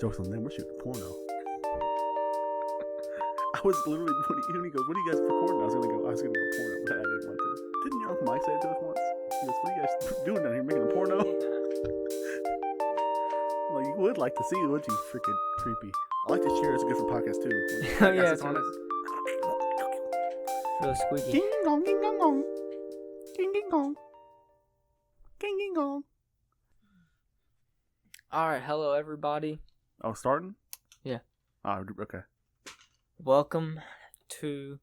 Jokes on them. We're shooting porno. I was literally when he goes, "What are you guys recording?" I was gonna go porno, but I didn't want to. Didn't your Uncle Mike say it to us once? He goes, "What are you guys doing down here, making a porno?" Well, you would like to see it, would you? Freaking creepy. I like to share. It's good for podcast too. Oh yeah, it's really squeaky. Ding dong, ding dong, dong, ding ding dong, ding ding dong. All right, hello everybody. Oh, starting? Yeah. Oh, okay. Welcome to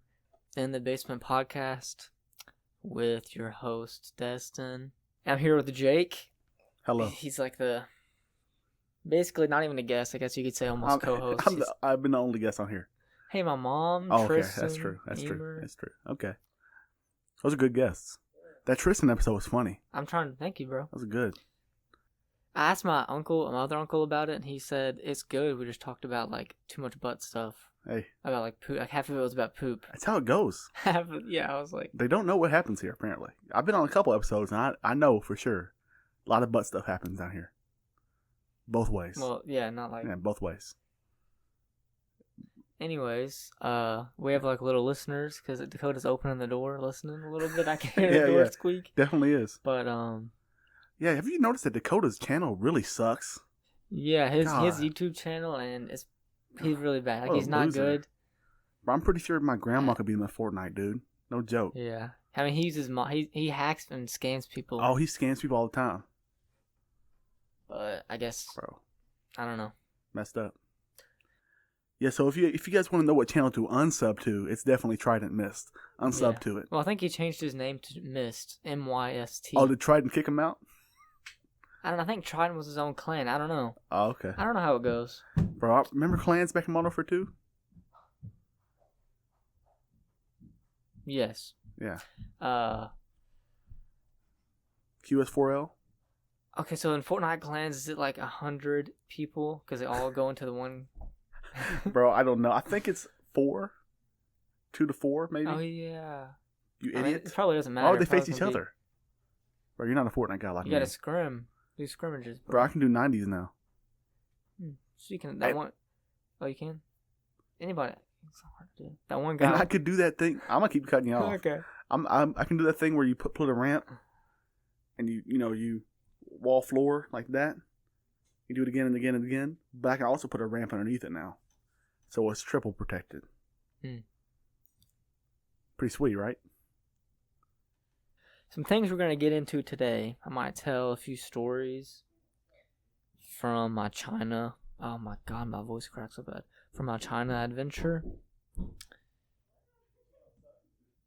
In the Basement podcast with your host Destin. I'm here with Jake. Hello. He's like basically not even a guest. I guess you could say almost co-host. I've been the only guest on here. Hey, my mom. Oh, okay. Tristan, That's true. That's Emer. true. That's true. Okay. Those are good guests. That Tristan episode was funny. I'm trying to thank you, bro. That was good. I asked my other uncle about it, and he said it's good. We just talked about like too much butt stuff. Hey. About like poop. Like half of it was about poop. That's how it goes. Yeah, I was like, they don't know what happens here. Apparently, I've been on a couple episodes, and I know for sure a lot of butt stuff happens down here. Both ways. well, yeah, not like. Yeah, both ways. Anyways, we have like little listeners because Dakota's opening the door, listening a little bit. I can hear the door squeak. Definitely is. But yeah. Have you noticed that Dakota's channel really sucks? yeah, his YouTube channel and he's really bad. Like he's not good. But I'm pretty sure my grandma could beat him at Fortnite, dude. No joke. Yeah, I mean he uses he hacks and scams people. Oh, he scams people all the time. But I guess, bro, I don't know. Messed up. Yeah, so if you guys want to know what channel to unsub to, it's definitely Trident Mist. Unsub to it. Well, I think he changed his name to Mist, MYST. Oh, did Trident kick him out? I don't know. I think Trident was his own clan. I don't know. Oh, okay. I don't know how it goes. Bro, remember clans back in Modern Warfare 2? Yes. Yeah. QS4L? Okay, so in Fortnite clans, is it like 100 people? Because they all go into the one... Bro, I don't know. I think it's 4. 2 to 4, maybe. Oh, yeah. You idiot. I mean, it probably doesn't matter. Oh, they face each other. Bro, you're not a Fortnite guy like me. You gotta scrim. Do scrimmages. Bro, I can do 90s now. So you can... That one... Oh, you can? Anybody... It's so hard to do. That one guy... And I could do that thing... I'm gonna keep cutting you off. Okay. I can do that thing where you put a ramp and you wall floor like that. You do it again and again and again. But I can also put a ramp underneath it now. So it's triple protected. Pretty sweet, right? Some things we're going to get into today. I might tell a few stories from my China. Oh my god, my voice cracks so bad. From my China adventure.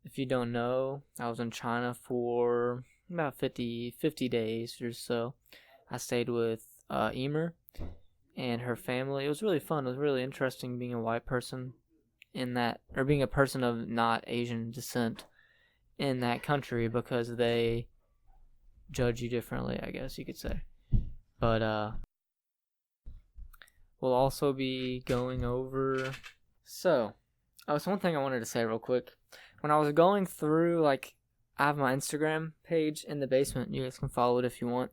If you don't know, I was in China for about 50 days or so. I stayed with Emer and her family. It was really fun. It was really interesting being a white person in that, or being a person of not Asian descent in that country, because they judge you differently, I guess you could say. But we'll also be going over... So one thing I wanted to say real quick. When I was going through, I have my Instagram page in the basement. You guys can follow it if you want.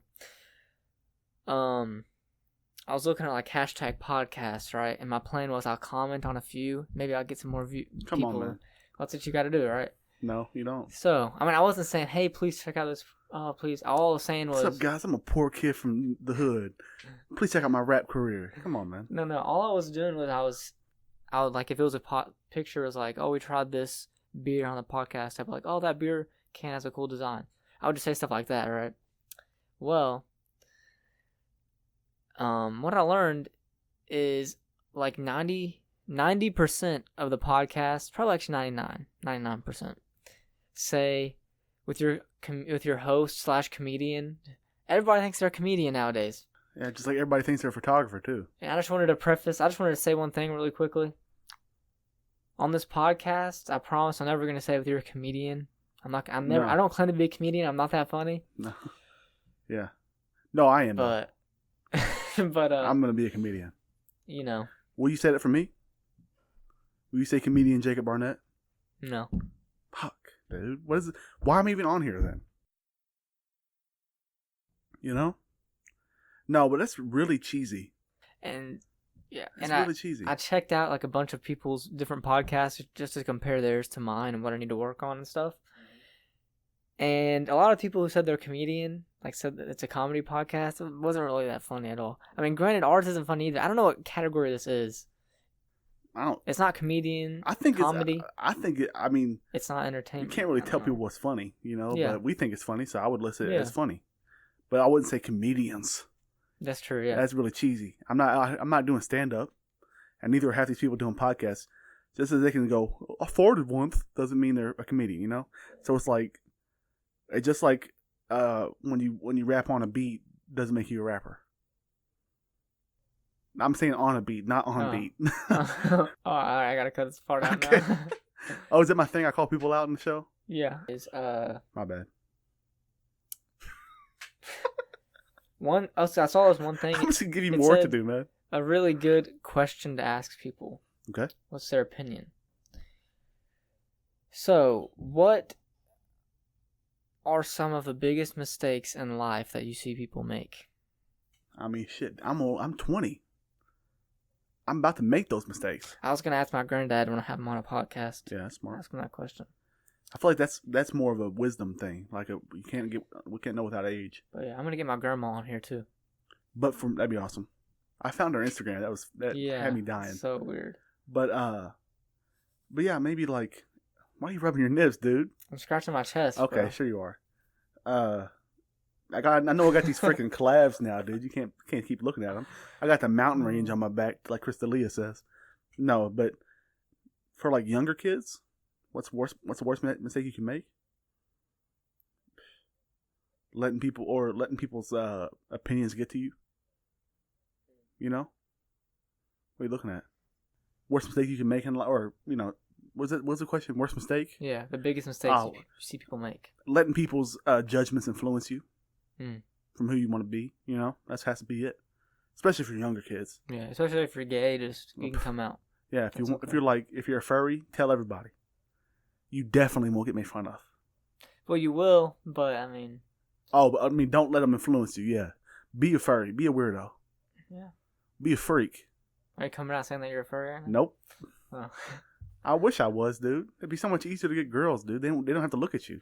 I was looking at hashtag podcasts, right? And my plan was I'll comment on a few. Maybe I'll get some more Come people. on, man. That's what you got to do, right? No, you don't. So, I mean, I wasn't saying, hey, please check out this. Oh, please. All I was saying was... What's up, guys? I'm a poor kid from the hood. Please check out my rap career. Come on, man. No. All I was doing was I would, if it was a picture, it was oh, we tried this beer on the podcast. I'd be oh, that beer can has a cool design. I would just say stuff like that, right? Well... what I learned is 90% of the podcast, probably actually 99%, say with your host / comedian. Everybody thinks they're a comedian nowadays. Yeah, just like everybody thinks they're a photographer too. And I just wanted to say one thing really quickly. On this podcast, I promise I'm never going to say with you're a comedian. I don't claim to be a comedian. I'm not that funny. No. Yeah. No, I am. But but I'm gonna be a comedian. You know. Will you say that for me? Will you say comedian Jacob Barnett? No. Fuck, dude. What is it? Why am I even on here then? You know? No, but that's really cheesy. And Yeah, It's and really cheesy. I checked out like a bunch of people's different podcasts just to compare theirs to mine and what I need to work on and stuff. And a lot of people who said they're a comedian, like said that it's a comedy podcast, it wasn't really that funny at all. I mean, granted, ours isn't funny either. I don't know what category this is. It's not comedian. I think comedy. I mean, it's not entertainment. You can't really tell people what's funny, you know. Yeah. But we think it's funny, so I would list it as funny. But I wouldn't say comedians. That's true. Yeah. That's really cheesy. I'm not doing stand up, and neither are half these people doing podcasts. Just as they can go I farted once doesn't mean they're a comedian, you know. So it's just like when you rap on a beat doesn't make you a rapper. I'm saying on a beat, not on beat. Oh, all right, I gotta cut this part out okay. now. Oh, is that my thing? I call people out in the show? Yeah. My bad. So I saw this one thing. I'm just gonna give you more to do, man. A really good question to ask people. Okay. What's their opinion? So, what are some of the biggest mistakes in life that you see people make? I mean, shit. I'm 20. I'm about to make those mistakes. I was gonna ask my granddad when I have him on a podcast. Yeah, that's smart. Ask him that question. I feel like that's more of a wisdom thing. Like we can't know without age. But yeah, I'm gonna get my grandma on here too. But that'd be awesome. I found her Instagram. That had me dying. So weird. But yeah, maybe like, why are you rubbing your nibs, dude? I'm scratching my chest. Okay, bro. sure you are. I know I got these freaking collabs now, dude. You can't keep looking at them. I got the mountain range on my back, like Crystalia says. No, but for like younger kids, what's the worst mistake you can make? Letting people's opinions get to you. You know, what are you looking at? Worst mistake you can make in life, or you know, what's the question? Worst mistake? Yeah, the biggest mistakes you see people make. Letting people's judgments influence you Mm. from who you want to be. You know, that has to be it. Especially for younger kids. Yeah, especially if you're gay, you can come out. Yeah, if you're a furry, tell everybody. You definitely won't get made fun of. Well, you will, but I mean. Oh, but I mean, don't let them influence you. Yeah, be a furry. Be a weirdo. Yeah. Be a freak. Are you coming out saying that you're a furry right now? Nope. Oh. I wish I was, dude. It'd be so much easier to get girls, dude. They don't have to look at you.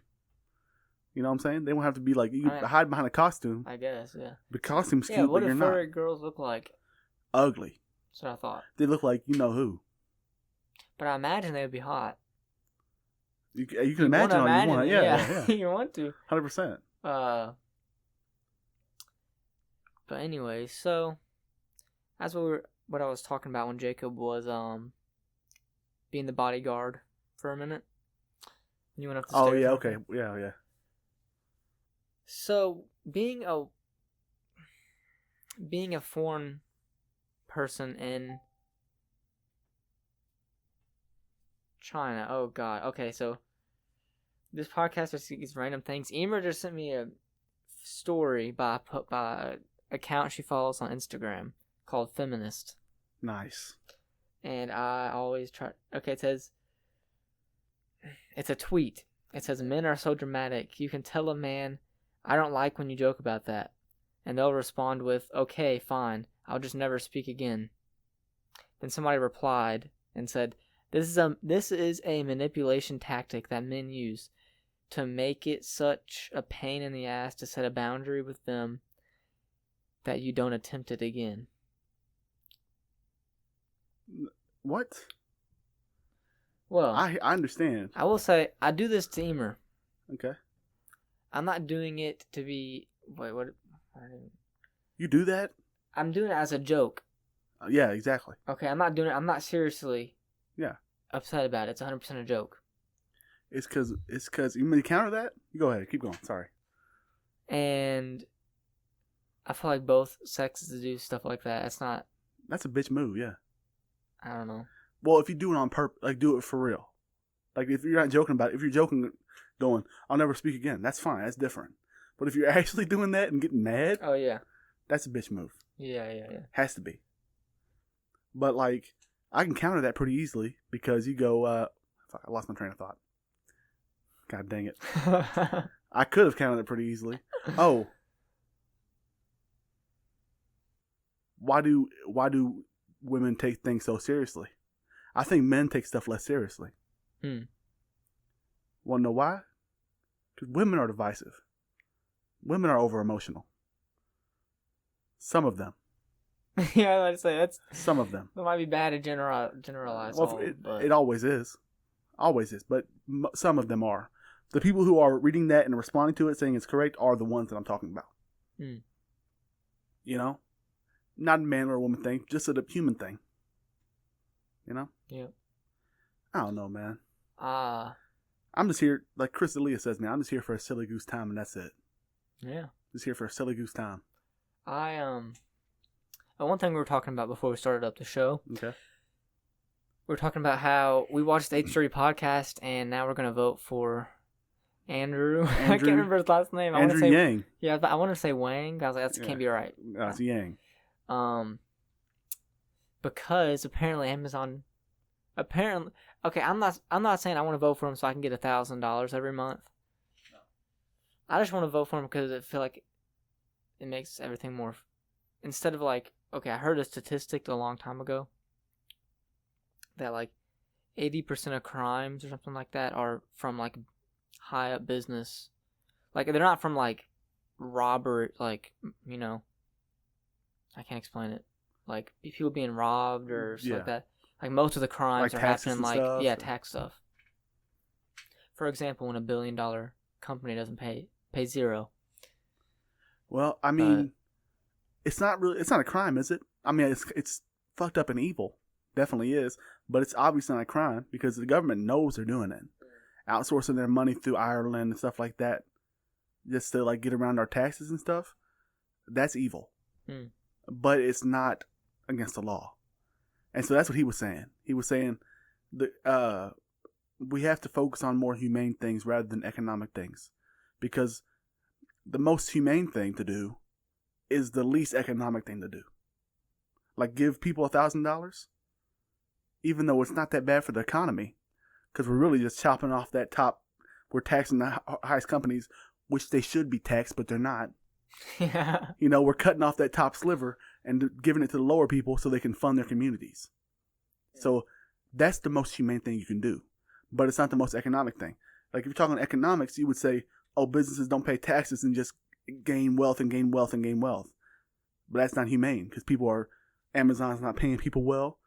You know what I'm saying? They won't have to be like, you can hide behind a costume. I guess, yeah. The costume's cute, yeah, what but you're do not. furry girls look like? Ugly. That's what I thought. They look like you know who. But I imagine they would be hot. You can imagine all you want. Yeah. You want to. 100%. But anyway, so that's what I was talking about when Jacob was being the bodyguard for a minute. You went up the stairs. Oh yeah, okay, yeah. So being a foreign person in China. Oh God. Okay, so this podcast just gets random things. Emer just sent me a story by an account she follows on Instagram called Feminist. Nice. And I always try. Okay, it says. It's a tweet. It says, "Men are so dramatic. You can tell a man, I don't like when you joke about that." And they'll respond with, "Okay, fine. I'll just never speak again." Then somebody replied and said, This is a manipulation tactic that men use to make it such a pain in the ass to set a boundary with them that you don't attempt it again." What? Well, I understand. I will say, I do this to Emer. Okay. I'm not doing it to be... Wait, what? You do that? I'm doing it as a joke. Yeah, exactly. Okay, I'm not doing it... I'm not seriously... Yeah. Upset about it. It's 100% a joke. It's because you may counter that? You go ahead. Keep going. Sorry. And I feel like both sexes do stuff like that. It's not... That's a bitch move, yeah. I don't know. Well, if you do it on purpose, like do it for real. Like if you're not joking about it, if you're joking, going, "I'll never speak again," that's fine. That's different. But if you're actually doing that and getting mad, oh yeah, that's a bitch move. Yeah. Has to be. But like, I can counter that pretty easily because you go, fuck, I lost my train of thought. God dang it. I could have countered it pretty easily. Oh. Why do women take things so seriously. I think men take stuff less seriously. Want to know why? Because women are divisive. Women are over emotional. Some of them. Yeah, I'd say that's. Some of them. That might be bad to generalize. Well, it always is. Always is. But some of them are. The people who are reading that and responding to it saying it's correct are the ones that I'm talking about. You know? Not a man or a woman thing, just a human thing. You know? Yeah. I don't know, man. I'm just here, like Chris D'Elia says, man, I'm just here for a silly goose time, and that's it. Yeah. Just here for a silly goose time. One thing we were talking about before we started up the show. Okay. We were talking about how we watched the H3 podcast, and now we're going to vote for Andrew. I can't remember his last name. Andrew Yang. Yeah, I want to say Wang. I was like, that can't be right. That's Yang. Because apparently Amazon, okay, I'm not saying I want to vote for him so I can get $1,000 every month. No. I just want to vote for him because I feel like it makes everything more. Instead of like, okay, I heard a statistic a long time ago that like 80% of crimes or something like that are from like high up business. Like they're not from like robbery, like, you know, I can't explain it. Like people being robbed or stuff like that. Like most of the crimes like are happening like stuff, tax stuff. For example, when $1 billion company doesn't pay zero. Well, I mean, it's not a crime, is it? I mean, it's fucked up and evil. Definitely is. But it's obviously not a crime because the government knows they're doing it. Outsourcing their money through Ireland and stuff like that just to like get around our taxes and stuff. That's evil. But it's not against the law. And so that's what he was saying. He was saying that we have to focus on more humane things rather than economic things. Because the most humane thing to do is the least economic thing to do. Like give people $1,000, even though it's not that bad for the economy, because we're really just chopping off that top. We're taxing the highest companies, which they should be taxed, but they're not. Yeah. You know, we're cutting off that top sliver and giving it to the lower people so they can fund their communities. So that's the most humane thing you can do, but it's not the most economic thing. Like if you're talking economics, you would say, oh, businesses don't pay taxes and just gain wealth and gain wealth and gain wealth. But that's not humane because Amazon's not paying people well.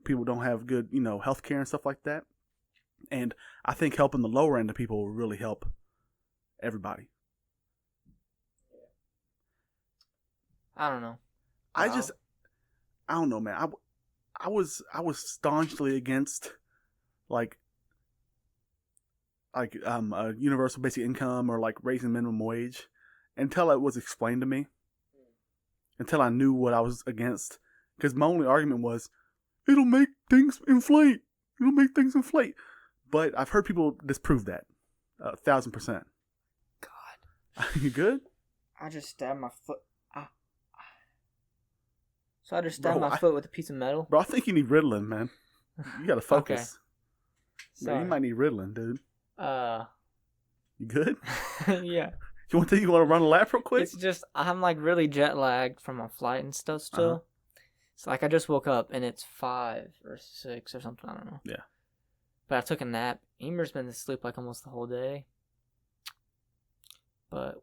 People don't have good, you know, health care and stuff like that. And I think helping the lower end of people will really help everybody. I don't know. I don't know, man. I was staunchly against like a universal basic income or like raising minimum wage until it was explained to me. Until I knew what I was against. Because my only argument was, it'll make things inflate. It'll make things inflate. But I've heard people disprove that. 1,000%. God. You good? I just stabbed my foot. So I just stabbed my foot with a piece of metal? Bro, I think you need Ritalin, man. You gotta focus. Okay. Man, you might need Ritalin, dude. You good? Yeah. You want to run a lap real quick? It's just, I'm like really jet lagged from my flight and stuff still. It's like I just woke up and it's 5 or 6 or something, I don't know. Yeah. But I took a nap. Emer's been asleep like almost the whole day. But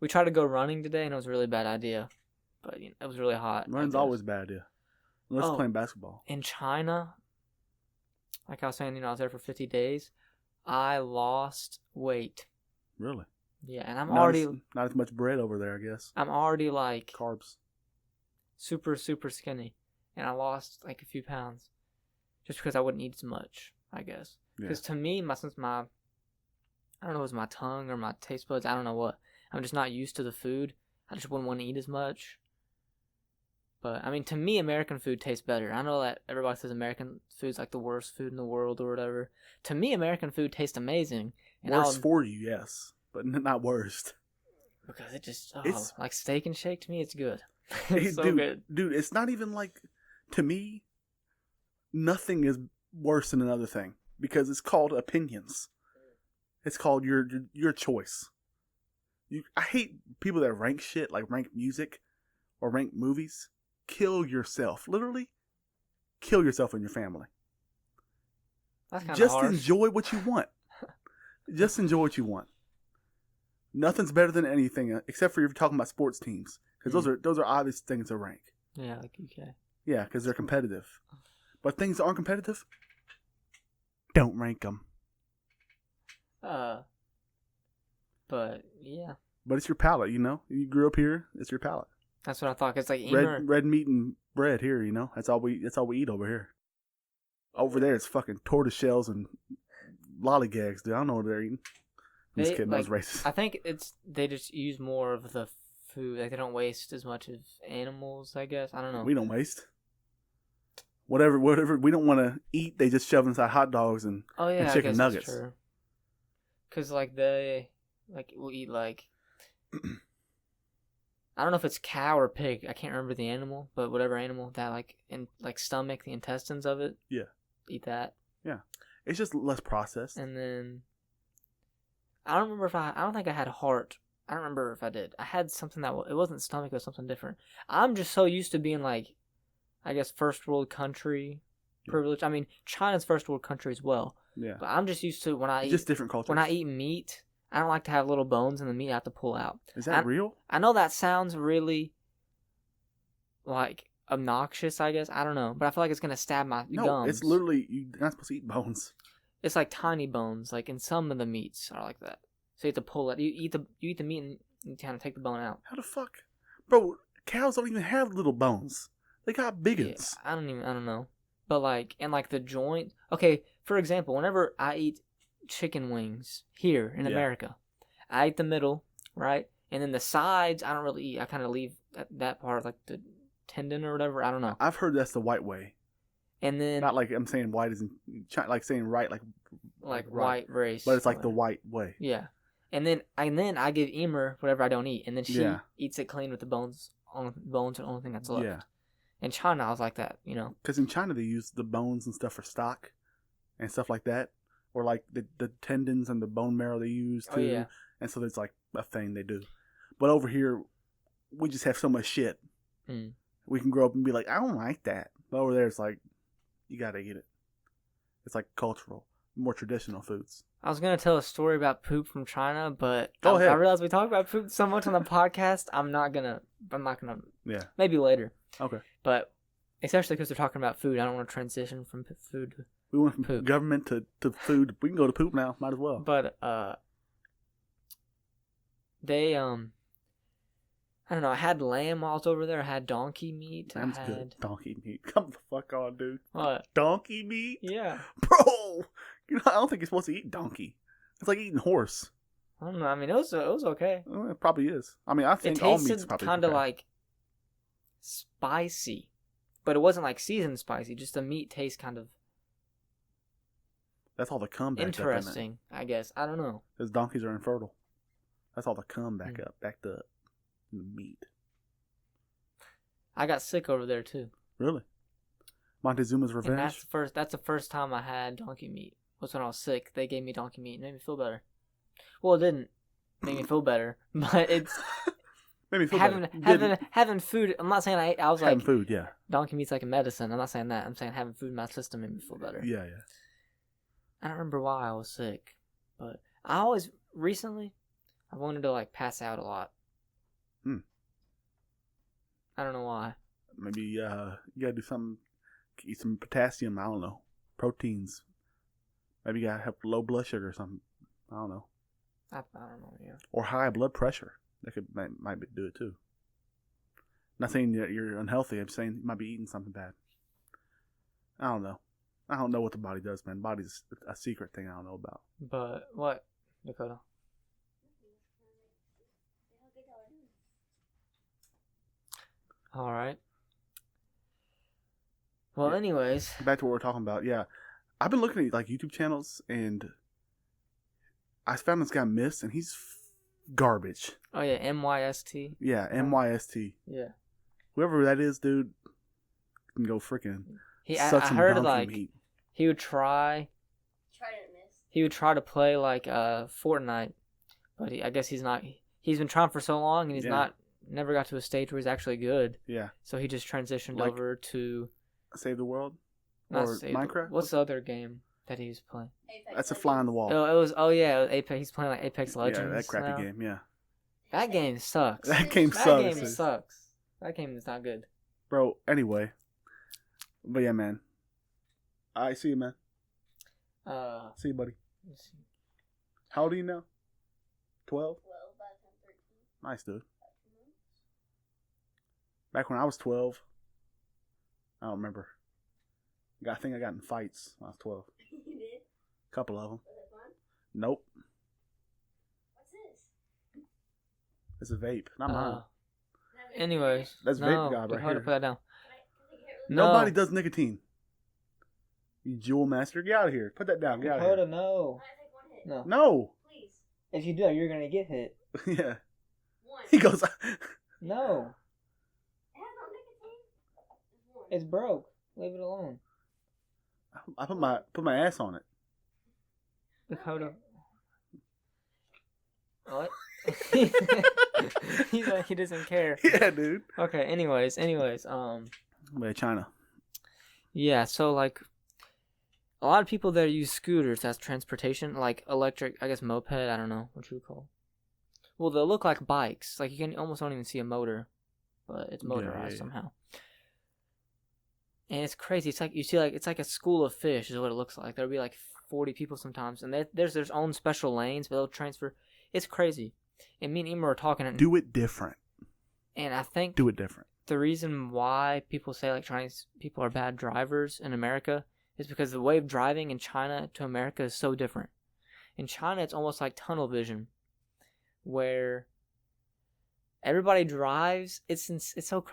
we tried to go running today and it was a really bad idea. But you know, it was really hot. Running's always a bad idea. Unless playing basketball. In China, like I was saying, you know, I was there for 50 days. I lost weight. Really? Yeah, and I'm not as much bread over there, I guess. I'm already like carbs. Super, super skinny. And I lost like a few pounds. Just because I wouldn't eat as much, I guess. Because to me, since my, I don't know if it was my tongue or my taste buds, I don't know what. I'm just not used to the food. I just wouldn't want to eat as much. But, I mean, to me, American food tastes better. I know that everybody says American food's like the worst food in the world or whatever. To me, American food tastes amazing. And worst for you, yes. But not worst. Because it just, like Steak and Shake, to me, it's good. It's so dude, good. Dude, it's not even like, to me, nothing is worse than another thing. Because it's called opinions. It's called your choice. I hate people that rank shit, like rank music or rank movies. Kill yourself. Literally, kill yourself and your family. That's kind of Just harsh. enjoy what you want. Just enjoy what you want. Nothing's better than anything, except for if you're talking about sports teams, because those are obvious things to rank. Yeah, like UK. Yeah, because they're competitive. But things that aren't competitive, don't rank them. But yeah, But it's your palate, you know. You grew up here, it's your palate. that's what I thought. It's like Red meat and bread here, you know. That's all we eat over here. Over there, it's fucking tortoise shells and lollygags, dude. I don't know what they're eating. I'm just kidding. That was racist. I think they just use more of the food. Like they don't waste as much of animals. I guess I don't know. We don't waste. Whatever we don't want to eat, they just shove inside hot dogs and chicken nuggets. Because like they will eat like I don't know if it's cow or pig. I can't remember the animal, but whatever animal that stomach, the intestines of it. Yeah. Eat that. Yeah. It's just less processed. And then I don't think I had heart. I don't remember if I did. I had something it wasn't stomach, it was something different. I'm just so used to being like, I guess, first world country privilege. I mean, China's first world country as well. Yeah. But I'm just used to when I eat just different cultures. When I eat meat, I don't like to have little bones in the meat I have to pull out. Is that real? I know that sounds really like obnoxious, I guess. I don't know. But I feel like it's going to stab my gums. No, it's literally, you're not supposed to eat bones. It's like tiny bones. Like in some of the meats are like that. So you have to pull it. You eat the meat and you kind of take the bone out. How the fuck? Bro, cows don't even have little bones. They got big ones. Yeah, I don't know. But like, and like the joint. Okay, for example, whenever I eat chicken wings here in America, I eat the middle, right? And then the sides, I don't really eat. I kind of leave that part, like the tendon or whatever. I don't know. I've heard that's the white way. And then not like I'm saying white isn't like saying right, like white race, but it's like the white way. Yeah. And then I give Emer whatever I don't eat, and then she eats it clean with the bones. Bones are the only thing that's left. Yeah. In China, I was like that, you know. Because in China, they use the bones and stuff for stock and stuff like that. Or like the tendons and the bone marrow they use too. Oh, yeah. And so it's like a thing they do. But over here, we just have so much shit. Mm. We can grow up and be like, I don't like that. But over there, it's like, you gotta eat it. It's like cultural, more traditional foods. I was gonna tell a story about poop from China, but Go ahead. I realized we talk about poop so much on the podcast. I'm not gonna. Yeah. Maybe later. Okay. But especially because they're talking about food, I don't want to transition from food to we went from poop. Government to food. We can go to poop now. Might as well. But they I don't know. I had lamb while I was over there. I had donkey meat. Lamb's good. Donkey meat. Come the fuck on, dude. What? Donkey meat? Yeah. Bro, you know, I don't think you're supposed to eat donkey. It's like eating horse. I don't know. I mean, it was okay. Well, it probably is. I mean, I think all meat's probably kind of like spicy, but it wasn't like seasoned spicy. Just the meat tastes kind of. That's all the cum backed interesting, up in it. I guess. I don't know. Because donkeys are infertile. That's all the cum backed up in the meat. I got sick over there too. Really? Montezuma's revenge. And that's the first time I had donkey meat. Was when I was sick. They gave me donkey meat and made me feel better. Well, it didn't make me feel better, but it's made me feel better. Having food. I'm not saying I was having like food. Yeah. Donkey meat's like a medicine. I'm not saying that. I'm saying having food in my system made me feel better. Yeah. I don't remember why I was sick, but recently I wanted to like pass out a lot. I don't know why. Maybe you gotta do something. Eat some potassium. I don't know. Proteins. Maybe you gotta have low blood sugar or something. I don't know. I don't know. Yeah. Or high blood pressure. That might do it too. Not saying that you're unhealthy. I'm saying you might be eating something bad. I don't know. I don't know what the body does, man. Body's a secret thing I don't know about. But what, Dakota? All right. Well, anyways. Back to what we're talking about. Yeah. I've been looking at like YouTube channels and I found this guy Miss and he's garbage. Oh, yeah. MYST. Yeah. MYST. Yeah. Whoever that is, dude, can go freaking. I heard like meat. He would try to play like Fortnite, but I guess he's not. He's been trying for so long and he's never got to a stage where he's actually good. Yeah. So he just transitioned over to Save the World. Not Or Sable. Minecraft? What's the other game that he was playing? That's a fly on the wall. Oh, it was. Oh yeah, it was Apex. He's playing like Apex Legends. Yeah, that crappy now. game. Yeah, That game sucks. that game That sucks. game sucks. That game is not good. Bro. Anyway, but yeah, man. I see you, man. See you, buddy. Let's see. How old are you now? 12? 12 by the time 13. Nice, dude. Back when I was 12, I don't remember. I think I got in fights when I was 12. You did? Couple of them. Was it fun? Nope. What's this? It's a vape. Not mine. Anyways, That's no, vape god right how to here. put that down? Can I get it? No. Nobody does nicotine. You jewel master. Get out of here. Put that down. Get out of here. No. Can I take one hit? No. No. Please. If you do, you're gonna get hit. Yeah. One. He goes, No. It has no nicotine. Just one. It's broke. Leave it alone. I put my ass on it. Dakota. What? He's like, he doesn't care. Yeah, dude. Okay, anyways. But China. Yeah, so like a lot of people there use scooters as transportation, like electric, I guess moped, I don't know what you would call. Well, they look like bikes. Like you can almost don't even see a motor, but it's motorized somehow. And it's crazy. It's like you see, like it's like a school of fish is what it looks like. There'll be like 40 people sometimes, and there's their own special lanes, but they'll transfer. It's crazy. And me and Emma were talking. Do it different. And I think Do it different. the reason why people say like Chinese people are bad drivers in America is because the way of driving in China to America is so different. In China, it's almost like tunnel vision, where everybody drives. It's so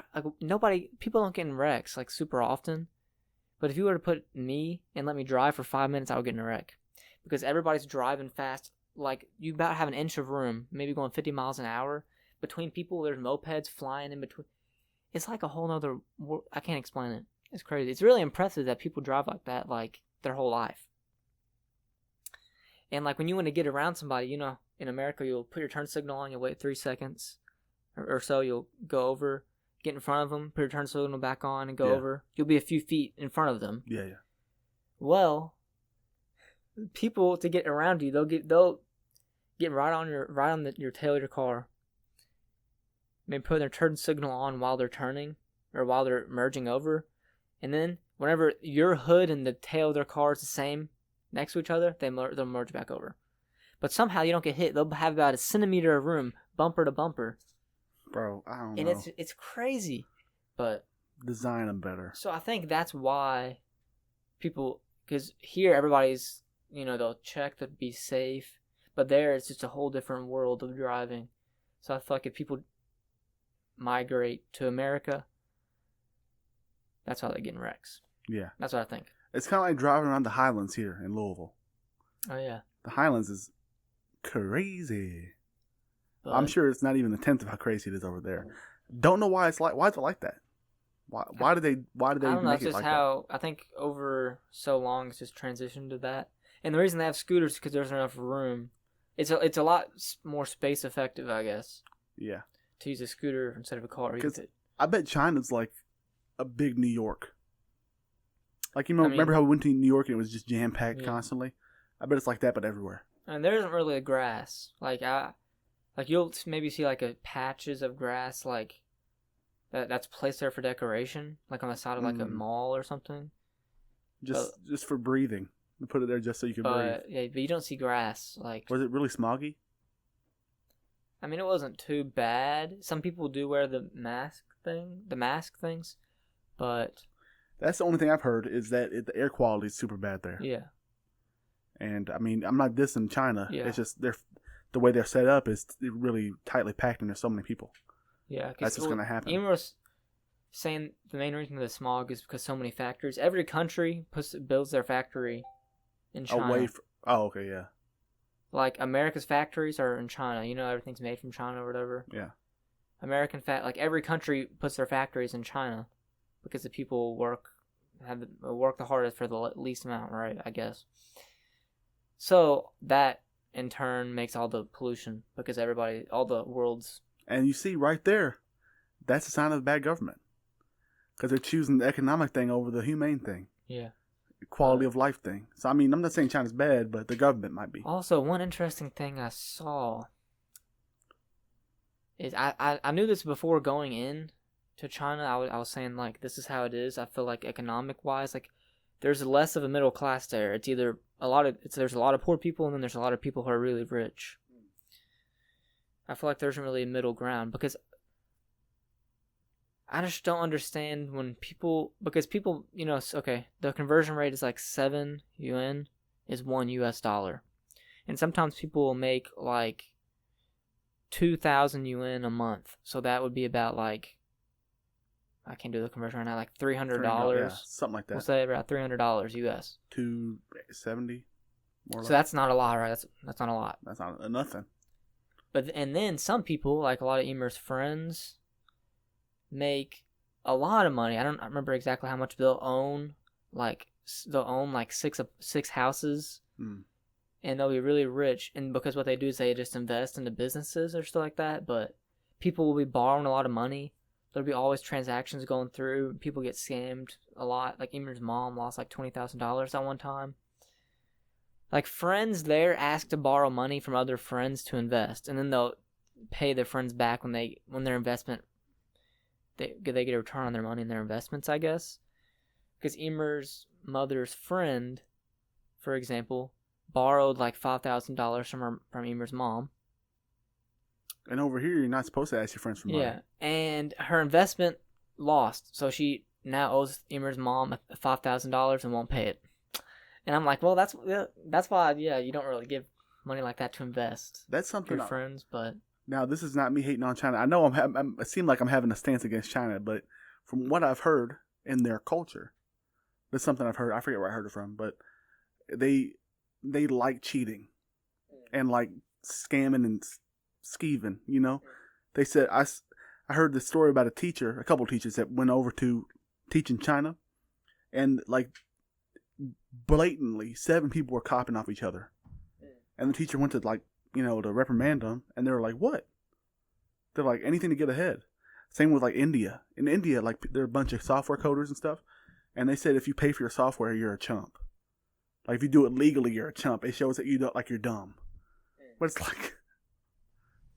like people don't get in wrecks like super often, but if you were to put me and let me drive for 5 minutes, I would get in a wreck because everybody's driving fast. Like you about have an inch of room, maybe going 50 miles an hour between people. There's mopeds flying in between. It's like a whole nother world. I can't explain it. It's crazy. It's really impressive that people drive like that, like their whole life. And like when you want to get around somebody, you know, in America, you'll put your turn signal on, you'll wait 3 seconds or so, you'll go over, get in front of them, put your turn signal back on, and go over. You'll be a few feet in front of them. Yeah. Well, people to get around you, they'll get right on your tail of your car. Maybe put their turn signal on while they're turning or while they're merging over, and then whenever your hood and the tail of their car is the same next to each other, they'll merge back over. But somehow you don't get hit. They'll have about a centimeter of room, bumper to bumper. Bro, I don't and know. it's crazy, but Design them better. so I think that's why people, because here everybody's, you know, they'll check to be safe, but there it's just a whole different world of driving. So I feel like if people migrate to America, that's how they get in wrecks. Yeah. That's what I think. It's kind of like driving around the Highlands here in Louisville. Oh yeah. The Highlands is crazy. But I'm sure it's not even a tenth of how crazy it is over there. Don't know why it's like. Why is it like that? Why do they I don't know. make It's it just like how I think over so long it's just transitioned to that. And the reason they have scooters is because there's enough room. It's a lot more space effective, I guess, that? Yeah. to use a scooter instead of a car. You 'Cause could- I bet China's like a big New York. Like you know, I mean- remember how we went to New York and it was just jam packed Yeah. constantly? I bet it's like that, but everywhere. And there isn't really a grass. Like you'll maybe see like a patches of grass like that's placed there for decoration, like on the side of like a mall or something. Just for breathing. They put it there just so you can breathe. But yeah, but you don't see grass. Like Was it really smoggy? I mean, it wasn't too bad. Some people do wear the mask things, but That's the only thing I've heard is that the air quality is super bad there. yeah. And I mean, I'm not dissing China. Yeah. It's just the way they're set up is really tightly packed and there's so many people. Yeah, That's what's going to happen. Emma was saying the main reason for the smog is because so many factories. Every country builds their factory in China. Oh, okay, yeah. Like America's factories are in China. You know, everything's made from China or whatever. Yeah. Like every country puts their factories in China because the people work the hardest for the least amount, right? I guess. So that in turn makes all the pollution because all the world's. And you see right there, that's a sign of bad government. Because they're choosing the economic thing over the humane thing. Yeah. quality of life thing. So I mean, I'm not saying China's bad, but the government might be. Also, one interesting thing I saw is I knew this before going in to China. I was saying, like, this is how it is. I feel like economic wise, like, there's less of a middle class there. It's either there's a lot of poor people, and then there's a lot of people who are really rich. I feel like there isn't really a middle ground, because I just don't understand when people, okay, the conversion rate is like 7 yuan is $1. And sometimes people will make like 2,000 yuan a month. So that would be about, like, I can't do the conversion right now, like $300. Yeah, something like that. We'll say about $300 US. 270, more or less. So that's not a lot, right? That's not a lot. That's not nothing. And then some people, like a lot of Emer's friends, make a lot of money. I don't remember exactly how much. They'll own like six houses, and they'll be really rich. And because what they do is they just invest into businesses or stuff like that. But people will be borrowing a lot of money. There'll be always transactions going through. People get scammed a lot. Like Emer's mom lost like $20,000 at one time. Like, friends there ask to borrow money from other friends to invest, and then they'll pay their friends back when their investment, they get a return on their money and their investments, I guess. Because Emer's mother's friend, for example, borrowed like $5,000 from Emer's mom. And over here, you're not supposed to ask your friends for money. Yeah, and her investment lost, so she now owes Emer's mom $5,000 and won't pay it. And I'm like, well, that's why, you don't really give money like that to invest. That's something. Your friends, but now this is not me hating on China. I know it seems like I'm having a stance against China, but from what I've heard in their culture, that's something I've heard. I forget where I heard it from, but they like cheating and like scamming and skeeving. You know, they said I heard the story about a couple of teachers that went over to teach in China, and like, blatantly 7 people were copying off each other, and the teacher went to to reprimand them, and they were like, what? They're like, anything to get ahead. Same with like India. In India, like, there are a bunch of software coders and stuff, and they said if you pay for your software, you're a chump. Like, if you do it legally, you're a chump. It shows that you don't, like, you're dumb. But it's like,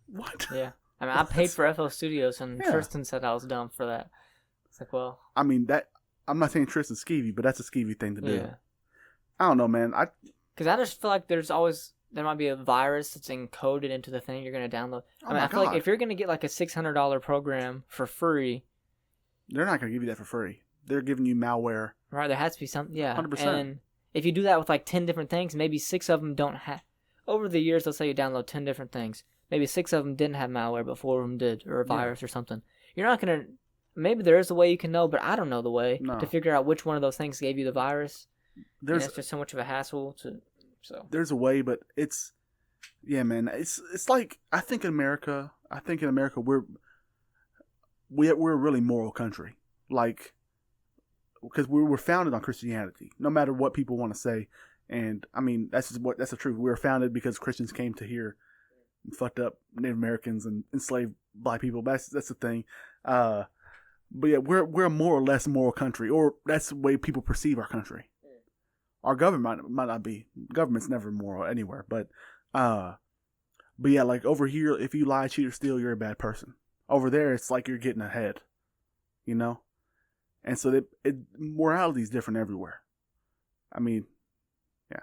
what? Yeah, I mean, I paid for FL Studios, and Tristan said I was dumb for that. It's like, well, I mean, that, I'm not saying Tristan's skeevy, but that's a skeevy thing to do. Yeah. I don't know, man. Because I just feel like there might be a virus that's encoded into the thing you're going to download. I feel like if you're going to get like a $600 program for free, they're not going to give you that for free. They're giving you malware. Right, there has to be something. Yeah, 100%. And if you do that with like 10 different things, maybe 6 of them don't have. Over the years, let's say you download 10 different things. Maybe 6 of them didn't have malware, but 4 of them did, or a virus or something. You're not going to. Maybe there is a way you can know, but I don't know the way to figure out which one of those things gave you the virus. It's just so much of a hassle so. There's a way, but it's, yeah, man. It's like, I think in America we're a really moral country. Like, because we were founded on Christianity, no matter what people want to say. And I mean, that's the truth. We were founded because Christians came to here and fucked up Native Americans and enslaved black people. That's the thing. But yeah, we're a more or less moral country, or that's the way people perceive our country. Our government might not be. Government's never moral anywhere, but yeah, like over here, if you lie, cheat, or steal, you're a bad person. Over there, it's like you're getting ahead, you know. And so morality is different everywhere. I mean, yeah,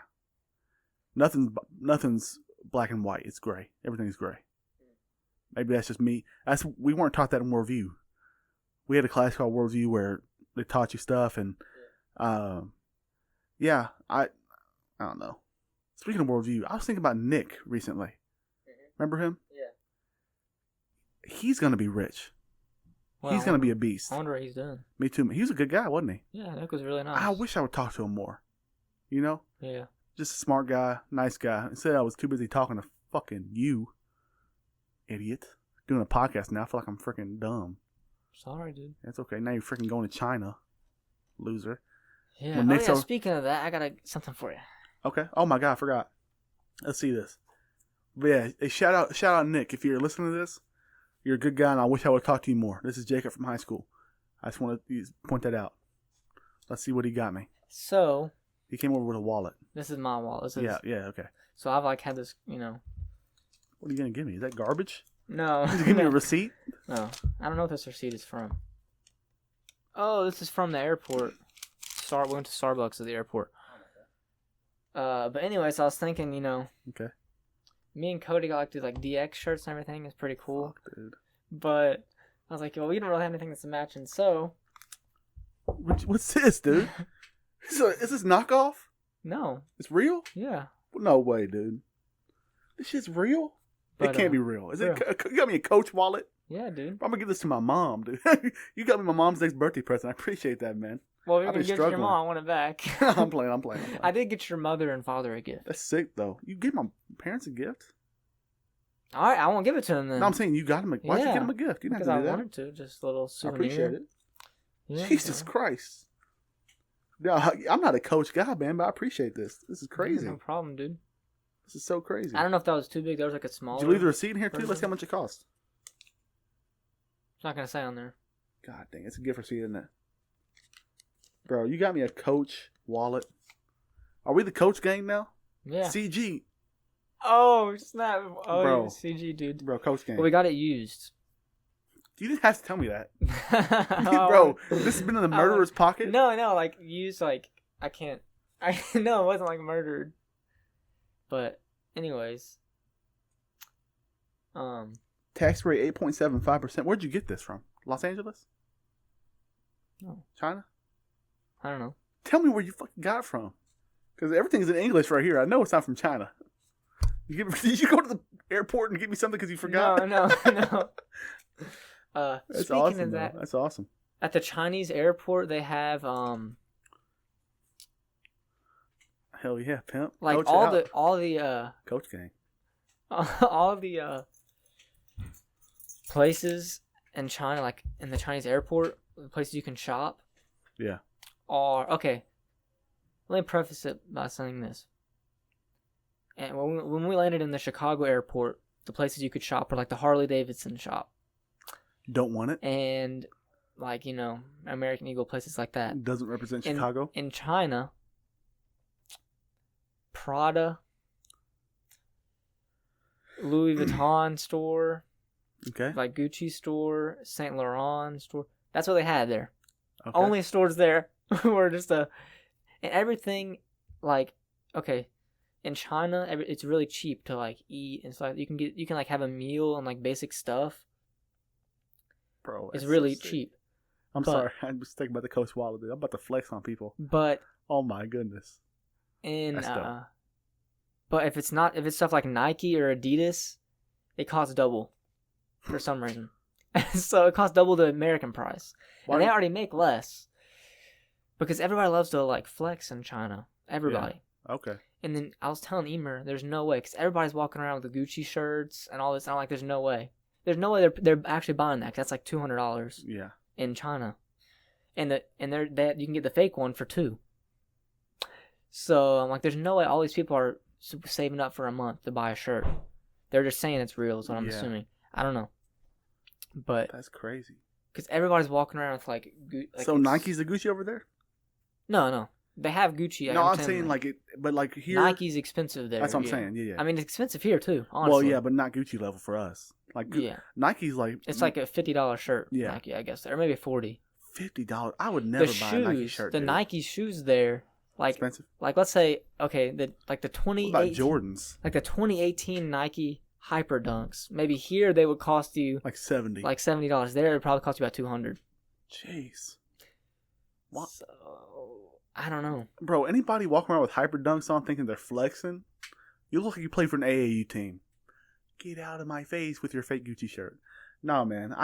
nothing's black and white. It's gray. Everything's gray. Maybe that's just me. We weren't taught that in Worldview. We had a class called Worldview where they taught you stuff, and yeah, I don't know. Speaking of Worldview, I was thinking about Nick recently. Remember him? Yeah. He's gonna be rich. Well, he's gonna be a beast. I wonder what he's doing. Me too. He was a good guy, wasn't he? Yeah, Nick was really nice. I wish I would talk to him more. You know? Yeah. Just a smart guy, nice guy. Instead, I was too busy talking to fucking you, idiot. Doing a podcast now. I feel like I'm freaking dumb. Sorry, dude. That's okay. Now you're freaking going to China, loser. Yeah. Speaking of that, I got something for you. Okay. Oh my God, I forgot. Let's see this. But yeah, hey, shout out Nick. If you're listening to this, you're a good guy, and I wish I would talk to you more. This is Jacob from high school. I just want to point that out. Let's see what he got me. So, He came over with a wallet. This is my wallet. This is, Yeah, okay. So I've like had this, you know. What are you going to give me? Is that garbage? No. Did you give me a receipt? No. I don't know what this receipt is from. Oh, this is from the airport. We went to Starbucks at the airport. But anyways, I was thinking, you know. Okay. Me and Cody got like these like DX shirts and everything. It's pretty cool. Fuck, dude. But I was like, well, we don't really have anything that's matching, so. What's this, dude? Is this knockoff? No. It's real? Yeah. No way, dude. This shit's real? But, it can't be real. Is real. it? You got me a Coach wallet? Yeah, dude. I'm gonna give this to my mom, dude. You got me my mom's next birthday present. I appreciate that, man. Well, you're I've going been to give it to your struggling. mom. I want it back. I'm playing. I did get your mother and father a gift. That's sick, though. You give my parents a gift? All right, I won't give it to them then. No, I'm saying you got him. Why'd you Yeah. get him a gift? You didn't Because have I to do that. wanted to. Just a little I souvenir. appreciate it. Yeah, Jesus Christ. No, I'm not a Coach guy, man, but I appreciate this. This is yeah, crazy. no problem, dude. This is so crazy. I don't know if that was too big. There was like a small. Did you leave the receipt in here, too? Let's see how much it cost. It's not going to say on there. God dang, it's a gift receipt, isn't it? Bro, you got me a Coach wallet. Are we the Coach gang now? Yeah. CG. Oh, snap. Oh, Bro. yeah, CG, dude. Bro, Coach gang. Well, we got it used. You didn't have to tell me that. Oh, Bro, this has been in the murderer's pocket? No, like, used, like, I can't. No, it wasn't, like, murdered. But, anyways. Tax rate 8.75%. Where'd you get this from? Los Angeles? No. China? I don't know. Tell me where you fucking got it from. Because everything's in English right here. I know it's not from China. Did you go to the airport and get me something because you forgot? No. That's Speaking awesome, of though. that, That's awesome. at the Chinese airport, they have Hell yeah, pimp. like Coach all out. the Coach gang. all the places in China, like in the Chinese airport, the places you can shop. Yeah. Are okay. Let me preface it by saying this. And when we landed in the Chicago airport, the places you could shop were like the Harley Davidson shop Don't want it. and like, you know, American Eagle, places like that. Doesn't represent Chicago. In China, Prada, Louis Vuitton store, Okay. like Gucci store, Saint Laurent store. That's what they had there. Okay. Only stores there were just and everything, like, okay, in China, it's really cheap to like eat and stuff. You can like have a meal and like basic stuff. Bro, It's that's really so sick. cheap. I'm but- sorry. I was thinking about the Coach wallet, dude. I'm about to flex on people. But Oh my goodness. in That's dope. but if it's stuff like Nike or Adidas, it costs double for some reason. So it costs double the American price. Why And they do- already make less. Because everybody loves to like flex in China. Everybody. Okay. And then I was telling Emer, there's no way, because everybody's walking around with the Gucci shirts and all this. And I'm like, there's no way. There's no way they're actually buying that, 'cause that's like $200 Yeah. in China. And that you can get the fake one for $2. So I'm like, there's no way all these people are saving up for a month to buy a shirt. They're just saying it's real, is what I'm Yeah. assuming. I don't know. But, That's crazy. because everybody's walking around with like So Nike's the Gucci over there? No. They have Gucci. No, I'm saying like it, but like here. Nike's expensive there. That's what I'm yeah. saying. Yeah, yeah. I mean, it's expensive here too. Honestly. Well, yeah, but not Gucci level for us. Like Yeah, Nike's like it's like a $50 shirt. Yeah. Nike, I guess, or maybe $40. $50. I would never The buy a Nike shoes, shirt. the dude. Nike shoes there, like Expensive. let's say okay, the What about 2018, Jordans? like the 2018 Nike Hyper Dunks. Maybe here they would cost you Like 70. like $70. There it would probably cost you about $200. Jeez. What? So I don't know. Bro, anybody walking around with hyper dunks on thinking they're flexing, you look like you play for an AAU team. Get out of my face with your fake Gucci shirt. No, man.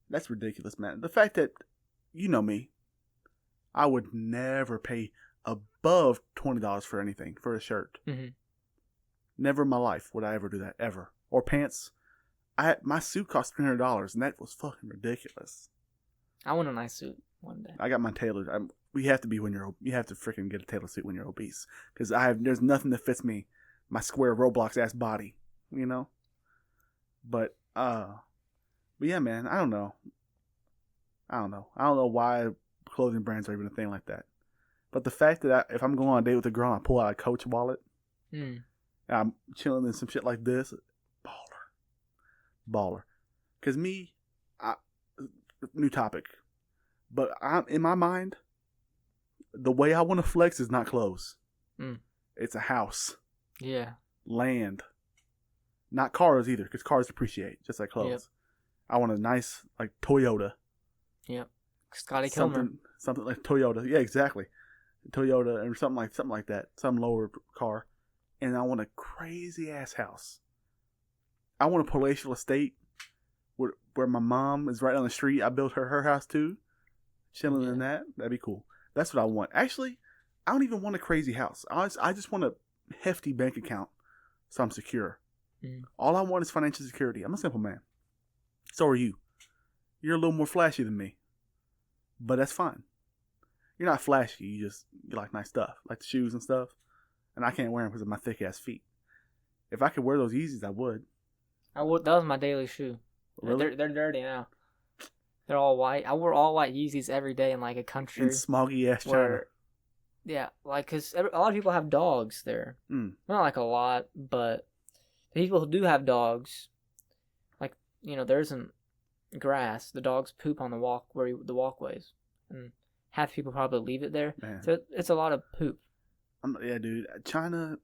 That's ridiculous, man. The fact that, you know me, I would never pay above $20 for anything, for a shirt. Mhm. Never in my life would I ever do that, ever. Or pants. My suit cost $300, and that was fucking ridiculous. I want a nice suit one day. I got mine tailored. You have to freaking get a tailored suit when you're obese, because there's nothing that fits me, my square Roblox ass body, you know. But yeah, man, I don't know. I don't know why clothing brands are even a thing like that. But the fact that if I'm going on a date with a girl, I pull out a Coach wallet, Mm. and I'm chilling in some shit like this, baller. Because new topic. But in my mind, the way I want to flex is not clothes. Mm. It's a house, Yeah. land, not cars either, because cars depreciate just like clothes. Yep. I want a nice like Toyota. Yep. Scotty Kilmer. Something like Toyota. Yeah, exactly. Toyota or something like that. Some lower car. And I want a crazy ass house. I want a palatial estate where my mom is right on the street. I built her house too. Chilling in that. That'd be cool. That's what I want. Actually, I don't even want a crazy house. I just want a hefty bank account so I'm secure. Mm. All I want is financial security. I'm a simple man. So are you. You're a little more flashy than me. But that's fine. You're not flashy. You like nice stuff. Like the shoes and stuff. And I can't wear them because of my thick ass feet. If I could wear those Yeezys, I would. That was my daily shoe. Really? They're dirty now. They're all white. I wore all white Yeezys every day in like a country. In smoggy ass China. Yeah, like, because a lot of people have dogs there. Mm. Not like a lot, but the people who do have dogs, like, there isn't grass. The dogs poop on the walkways. And half the people probably leave it there. Man. So it's a lot of poop. Yeah, dude. China.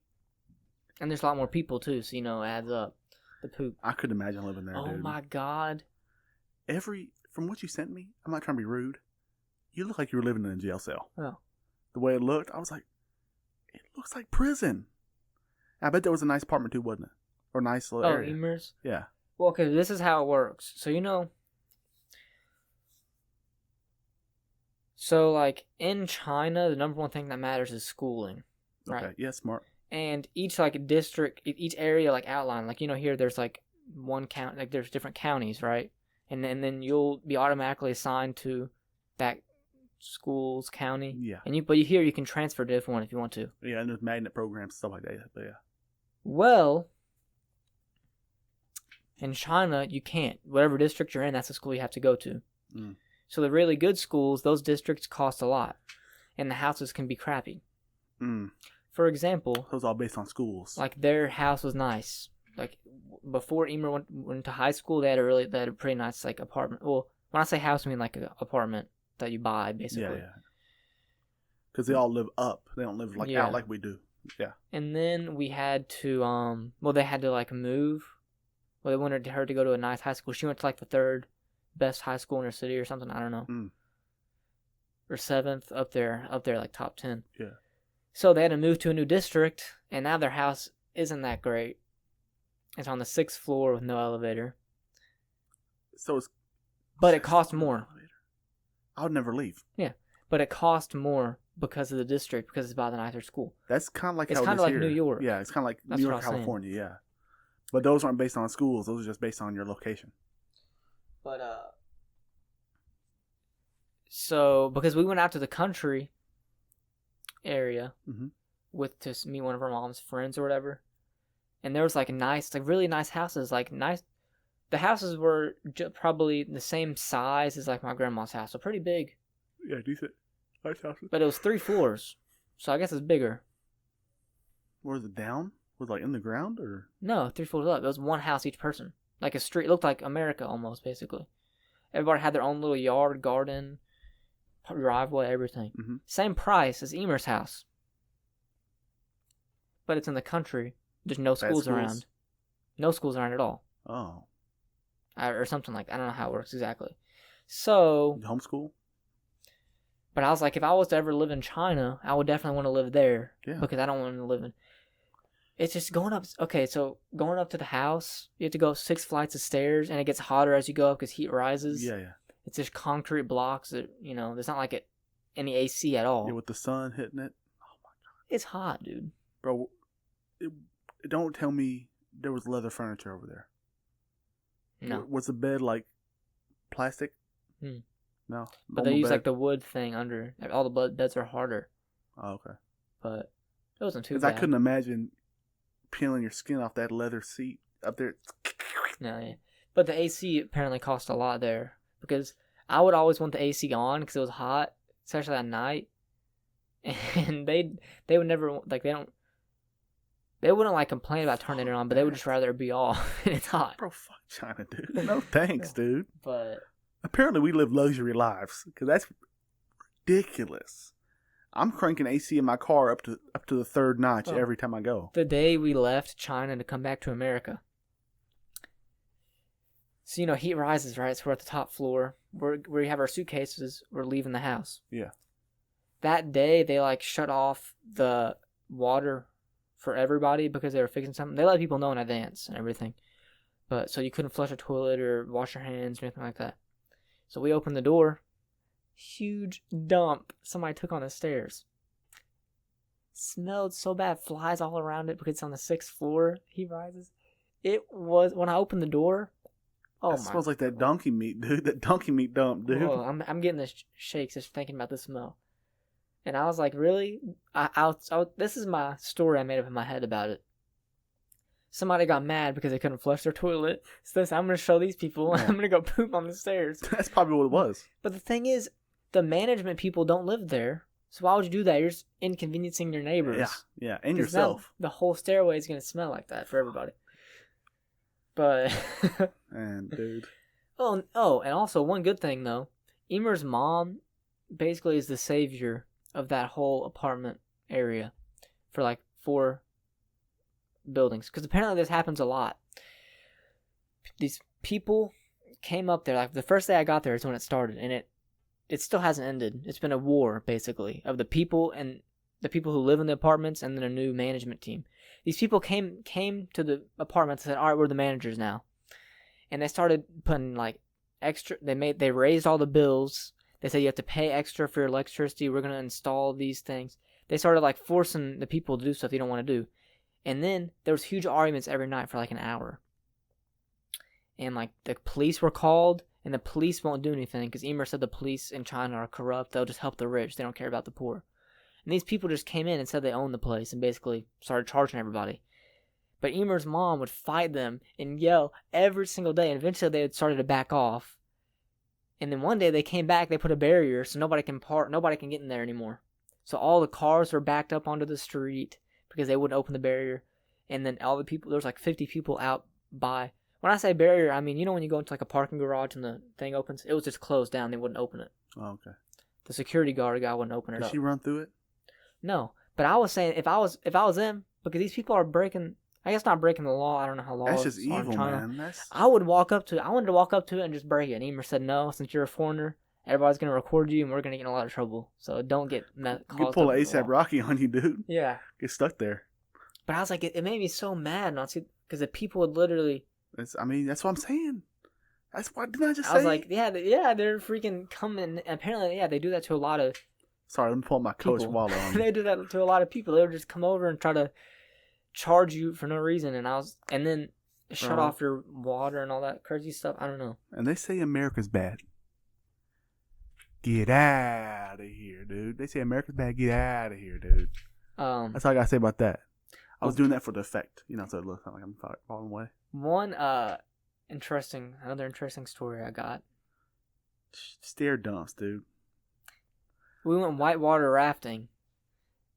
And there's a lot more people too, so, it adds up. The poop. I couldn't imagine living there, dude. Oh my God. From what you sent me, I'm not trying to be rude. You look like you were living in a jail cell. Oh. The way it looked, I was like, it looks like prison. I bet there was a nice apartment too, wasn't it? Or a nice little area. Emer's? Yeah. Well, okay, this is how it works. So, like, in China, the number one thing that matters is schooling. Right? Okay, yeah, smart. And each, like, district, each area, like, outline, like, here there's, like, one count, like, there's different counties, right? And then you'll be automatically assigned to that school's county. Yeah. But here you can transfer to different one if you want to. Yeah, and there's magnet programs, stuff like that. But yeah. Well, in China, you can't. Whatever district you're in, that's the school you have to go to. Mm. So the really good schools, those districts cost a lot. And the houses can be crappy. Mm. For example... Those all based on schools. Like, their house was nice. Like, before Emer went to high school, they had a pretty nice, like, apartment. Well, when I say house, I mean, like, an apartment that you buy, basically. Yeah. Because they all live up. They don't live, like, out like we do. Yeah. And then we had to, they had to, like, move. Well, they wanted her to go to a nice high school. She went to, like, the third best high school in her city or something. I don't know. Mm. Or seventh, up there, like, top 10. Yeah. So they had to move to a new district, and now their house isn't that great. It's on the 6th floor with no elevator. So it's... But it cost more. I would never leave. Yeah. But it cost more because of the district, because it's by the nicer school. That's kind of like it's how it kind is of like here. New York. Yeah, it's kind of like That's New York, California, yeah. But those aren't based on schools. Those are just based on your location. But, so, because we went out to the country area to meet one of our mom's friends or whatever, and there was, like, really nice houses, the houses were probably the same size as, like, my grandma's house, so pretty big. Yeah, decent. Nice houses. But it was 3 floors, so I guess it's bigger. Was it down? Was it, like, in the ground, or? No, 3 floors up. It was one house each person. Like a street. It looked like America almost, basically. Everybody had their own little yard, garden, driveway, everything. Mm-hmm. Same price as Emer's house. But it's in the country. There's no schools around. No schools around at all. Oh. Or something like that. I don't know how it works exactly. So... Homeschool? But I was like, if I was to ever live in China, I would definitely want to live there. Yeah. Because I don't want to live in... It's just going up... Okay, so going up to the house, you have to go up 6 flights of stairs, and it gets hotter as you go up because heat rises. Yeah. It's just concrete blocks that, there's not like any AC at all. Yeah, with the sun hitting it. Oh, my God. It's hot, dude. Bro, don't tell me there was leather furniture over there. No. Was the bed, like, plastic? No. But they use, like, the wood thing under. All the beds are harder. Oh, okay. But it wasn't too bad. Because I couldn't imagine peeling your skin off that leather seat up there. No, yeah. But the AC apparently cost a lot there. Because I would always want the AC on because it was hot, especially at night. and they would never like they wouldn't like complain about turning it on, but they would just rather it be off and it's hot. Bro, fuck China, dude. No thanks, dude. But Apparently we live luxury lives because that's ridiculous. I'm cranking AC in my car up to the third notch every time I go. the day we left China to come back to America, so heat rises, right? So we're at the top floor. We have our suitcases. We're leaving the house. Yeah. That day they like shut off the water for everybody because they were fixing something. They let people know in advance and everything. But so you couldn't flush a toilet or wash your hands or anything like that. So we opened the door. Huge dump somebody took on the stairs. Smelled so bad. Flies all around it because it's on the 6th floor. He rises. It was, when I opened the door, It smells like that donkey meat, dude. That donkey meat dump, dude. Whoa, I'm getting the shakes just thinking about the smell. And I was like, really? This is my story I made up in my head about it. Somebody got mad because they couldn't flush their toilet. So I'm going to show these people. I'm going to go poop on the stairs. That's probably what it was. But the thing is, the management people don't live there. So why would you do that? You're just inconveniencing your neighbors. Yeah, and yourself. The whole stairway is going to smell like that for everybody. But... And, dude. Oh, and also one good thing, though. Emer's mom basically is the savior of that whole apartment area for like 4 buildings. Because apparently this happens a lot. These people came up there, like the first day I got there is when it started, and it still hasn't ended. It's been a war, basically, of the people and the people who live in the apartments and then a new management team. These people came to the apartments and said, all right, we're the managers now. And they started putting like extra, they raised all the bills. They said you have to pay extra for your electricity. We're going to install these things. They started like forcing the people to do stuff they don't want to do. And then there was huge arguments every night for like an hour. And like the police were called, and the police won't do anything because Emer said the police in China are corrupt. They'll just help the rich. They don't care about the poor. And these people just came in and said they owned the place and basically started charging everybody. But Emer's mom would fight them and yell every single day. And eventually they had started to back off. And then one day they came back. They put a barrier so nobody can get in there anymore. So all the cars were backed up onto the street because they wouldn't open the barrier. And then all the people, there was like 50 people out by. When I say barrier, I mean, when you go into like a parking garage and the thing opens, it was just closed down. They wouldn't open it. Oh, okay. The security guard guy wouldn't open it up. Did she run through it? No, but I was saying if I was them, because these people are breaking. I guess not breaking the law. I don't know how laws That's just are in evil, China. man. I would walk up to it. I wanted to walk up to it and just break it. And Emer said, no, since you're a foreigner, everybody's going to record you and we're going to get in a lot of trouble. So don't get caught. You pull an ASAP Rocky on you, dude. Yeah. Get stuck there. But I was like, it made me so mad not to, because the people would literally. That's what I'm saying. That's why didn't I just say? I was like, they're freaking coming. Apparently, they do that to a lot of. Sorry, let me pull my Coach wallet on. They do that to a lot of people. They would just come over and try to charge you for no reason, and then shut off your water and all that crazy stuff. I don't know. And they say America's bad. Get out of here, dude. They say America's bad. Get out of here, dude. That's all I gotta say about that. I was doing that for the effect, so it looks like I'm falling away. One another interesting story I got. Stair dumps, dude. We went whitewater rafting,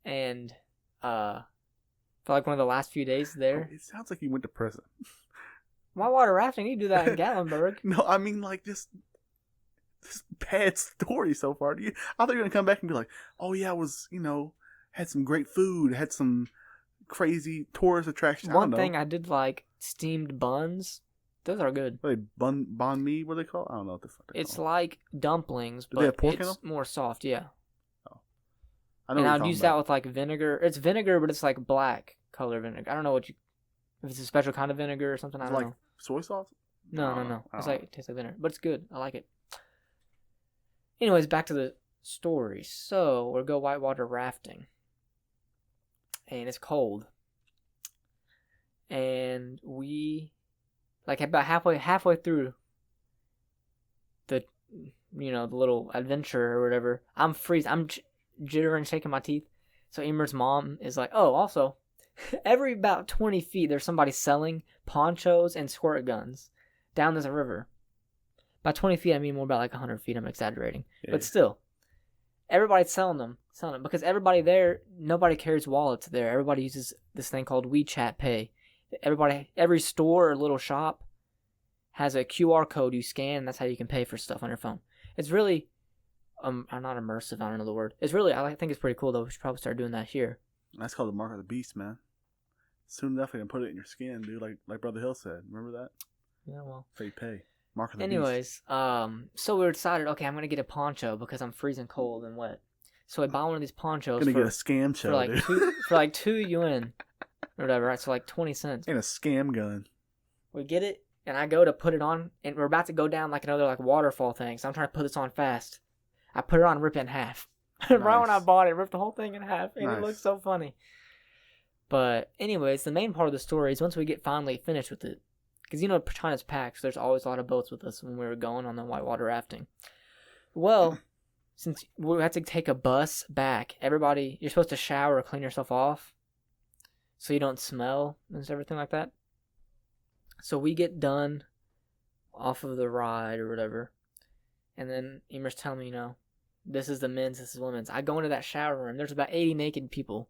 and for like one of the last few days there. It sounds like you went to prison. Whitewater rafting, you do that in Gatlinburg. No, I mean like this bad story so far. I thought you were gonna come back and be like, oh yeah, I was had some great food, had some crazy tourist attractions. One thing I did like steamed buns. Those are good. What are they, banh mi? What are they called? I don't know what the fuck they're It's called. like dumplings, Do they have but pork in it's them? more soft. Yeah. Oh, I know. And what I'd you're use talking that with like vinegar. It's vinegar, but it's like black color vinegar. I don't know if it's a special kind of vinegar or something. I about. don't Like know. soy sauce? No. I It's don't like it tastes like vinegar, but it's good. I like it. Anyways, back to the story. So we'll go whitewater rafting, and it's cold, and we like about halfway through the the little adventure or whatever. I'm freezing. I'm jittering, shaking my teeth. So Emer's mom is like, oh, also, every about 20 feet, there's somebody selling ponchos and squirt guns down this river. By 20 feet, I mean more about like 100 feet. I'm exaggerating. Yeah. But still. everybody's selling them because everybody there, nobody carries wallets there. Everybody uses this thing called WeChat Pay. Every store or little shop has a QR code you scan, and that's how you can pay for stuff on your phone. It's really, I'm not immersive, I don't know the word. It's really, I think it's pretty cool though. We should probably start doing that here. That's called the mark of the beast, man. Soon enough, you can put it in your skin, dude. Like Brother Hill said. Remember that? Yeah, well. So you pay. Mark of the beast. Anyways, so we decided, okay, I'm gonna get a poncho because I'm freezing cold and wet. So I buy one of these ponchos. Gonna get a scam show, for dude. for like 2 yuan or whatever, right? So like 20 cents. And a scam gun. We get it, and I go to put it on, and we're about to go down like another like waterfall thing. So I'm trying to put this on fast. I put it on, rip it in half. Nice. Right when I bought it, ripped the whole thing in half, and Nice. It looks so funny. But anyways, the main part of the story is once we get finally finished with it, because you know China's packed, so there's always a lot of boats with us when we were going on the whitewater rafting. Well, since we had to take a bus back, everybody, you're supposed to shower or clean yourself off so you don't smell and everything like that. So we get done off of the ride or whatever, and then Emer's telling me, this is the men's, this is women's. I go into that shower room. There's about 80 naked people.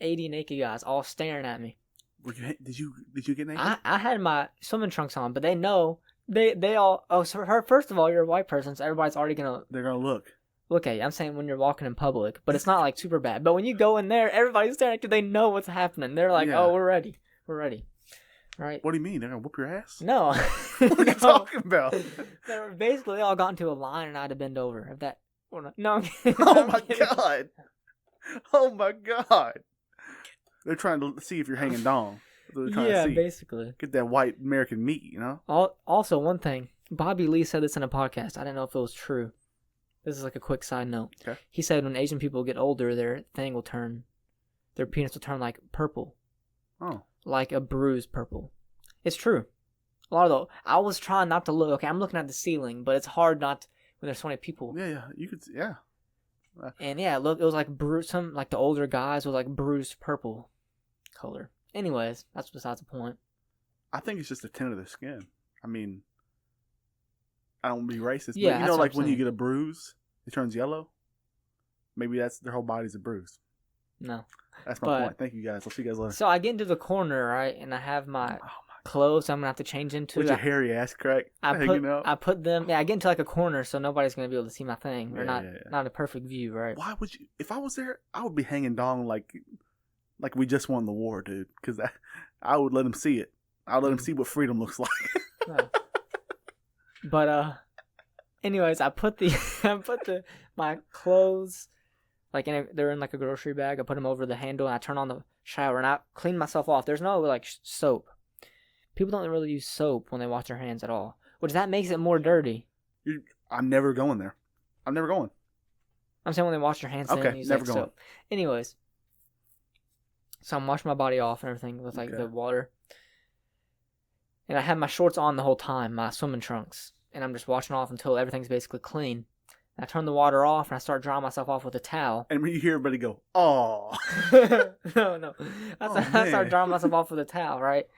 80 naked guys all staring at me. Did you get naked? I had my swimming trunks on, but they know they all. Oh, so first of all, you're a white person, so everybody's already They're gonna look at you. I'm saying when you're walking in public, but it's not like super bad. But when you go in there, everybody's staring at you. They know what's happening. They're like, "Oh, we're ready. We're ready." Right? What do you mean? They're gonna whoop your ass? No. What are you talking about? Basically, they all got into a line, and I had to bend over. If that. No. Oh my god. Oh my god. They're trying to see if you're hanging dong. Yeah, basically. Get that white American meat, you know? Also, one thing. Bobby Lee said this in a podcast. I didn't know if it was true. This is like a quick side note. Okay. He said when Asian people get older, their penis will turn like purple. Oh. Like a bruised purple. It's true. A lot of I was trying not to look. Okay, I'm looking at the ceiling, but it's hard not when there's so many people. Yeah. You could, yeah. And yeah, look, it was like like the older guys with like bruised purple color. Anyways, that's besides the point. I think it's just a tint of their skin. I mean, I don't want to be racist, yeah, but like when you get a bruise, it turns yellow. Maybe that's their whole body's a bruise. No. That's my point. Thank you guys. I'll see you guys later. So I get into the corner, right, and I have my clothes I'm gonna have to change into. With your hairy ass crack hanging out. I put them. Yeah, I get into like a corner so nobody's gonna be able to see my thing, or yeah. not a perfect view, right? Why would you? If I was there, I would be hanging dong like we just won the war, dude. Because I would let them see it. I'll let them see what freedom looks like. No. But anyways, I put my clothes they're in like a grocery bag. I put them over the handle and I turn on the shower and I clean myself off. There's no like soap. People don't really use soap when they wash their hands at all, which that makes it more dirty. I'm never going there. I'm never going. I'm saying when they wash their hands, they don't use never going. soap. Anyways, so I'm washing my body off and everything with like the water, and I had my shorts on the whole time, my swimming trunks, and I'm just washing off until everything's basically clean. And I turn the water off and I start drying myself off with a towel. And when you hear everybody go, "Oh," no, I start drying myself off with a towel, right?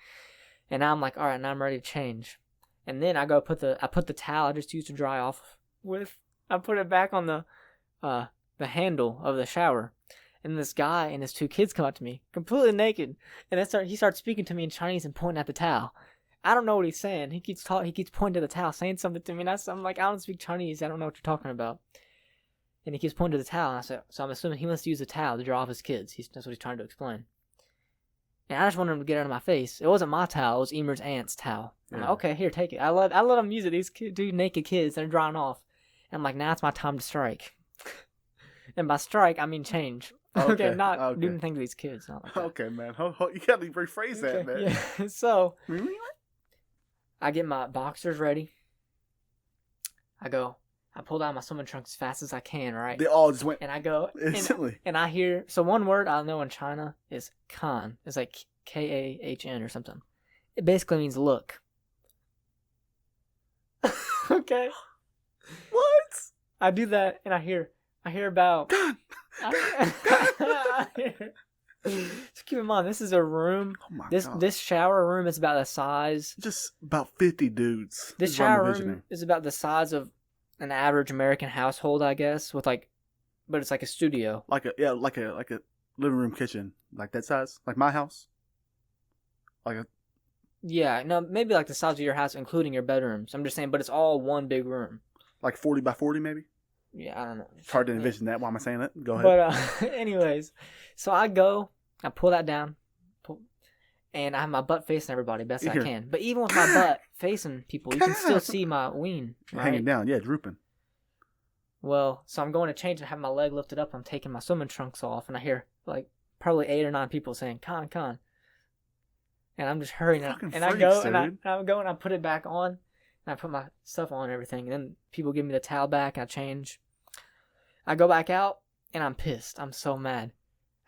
And now I'm like, all right, now I'm ready to change. And then I put the towel I just used to dry off with. I put it back on the handle of the shower. And this guy and his 2 kids come up to me, completely naked, and he starts speaking to me in Chinese and pointing at the towel. I don't know what he's saying. He keeps pointing to the towel, saying something to me, and I'm like, I don't speak Chinese. I don't know what you're talking about. And he keeps pointing to the towel, and I said, so I'm assuming he wants to use the towel to dry off his kids. That's what he's trying to explain. And I just wanted him to get out of my face. It wasn't my towel. It was Emer's aunt's towel. I'm like, okay, here, take it. I let him use it. These 2 naked kids, they're drying off. And I'm like, now it's my time to strike. And by strike, I mean change. Okay, not do anything to these kids. Not like that. Okay, man. You got to rephrase that, man. Yeah. So, I get my boxers ready. I pull down my swimming trunks as fast as I can, right? They all just went. And I go instantly. And I hear, so one word I know in China is kan. It's like K-A-H-N or something. It basically means look. Okay. What? I do that and I hear about. God. Just keep in mind, this is a room. Oh my God. This shower room is about the size. Just about 50 dudes. This shower room is about the size of an average American household, I guess, with like but it's like a studio. Like a living room kitchen, like that size, like my house. Like a Yeah, no, maybe like the size of your house, including your bedrooms. I'm just saying, but it's all one big room. like 40 by 40 maybe. Yeah, I don't know. It's hard to envision that. Why am I saying that? Go ahead. But anyways, so I pull that down, and I have my butt facing everybody best I Here. can. But even with my butt facing people, you can still see my ween, right? Hanging down, yeah, drooping. Well, so I'm going to change and have my leg lifted up. I'm taking my swimming trunks off, and I hear like probably 8 or 9 people saying "Con." And I'm just hurrying, Fucking and I freaks, go, dude. and I go, and I put it back on, and I put my stuff on and everything. And then people give me the towel back, and I change. I go back out, and I'm pissed. I'm so mad.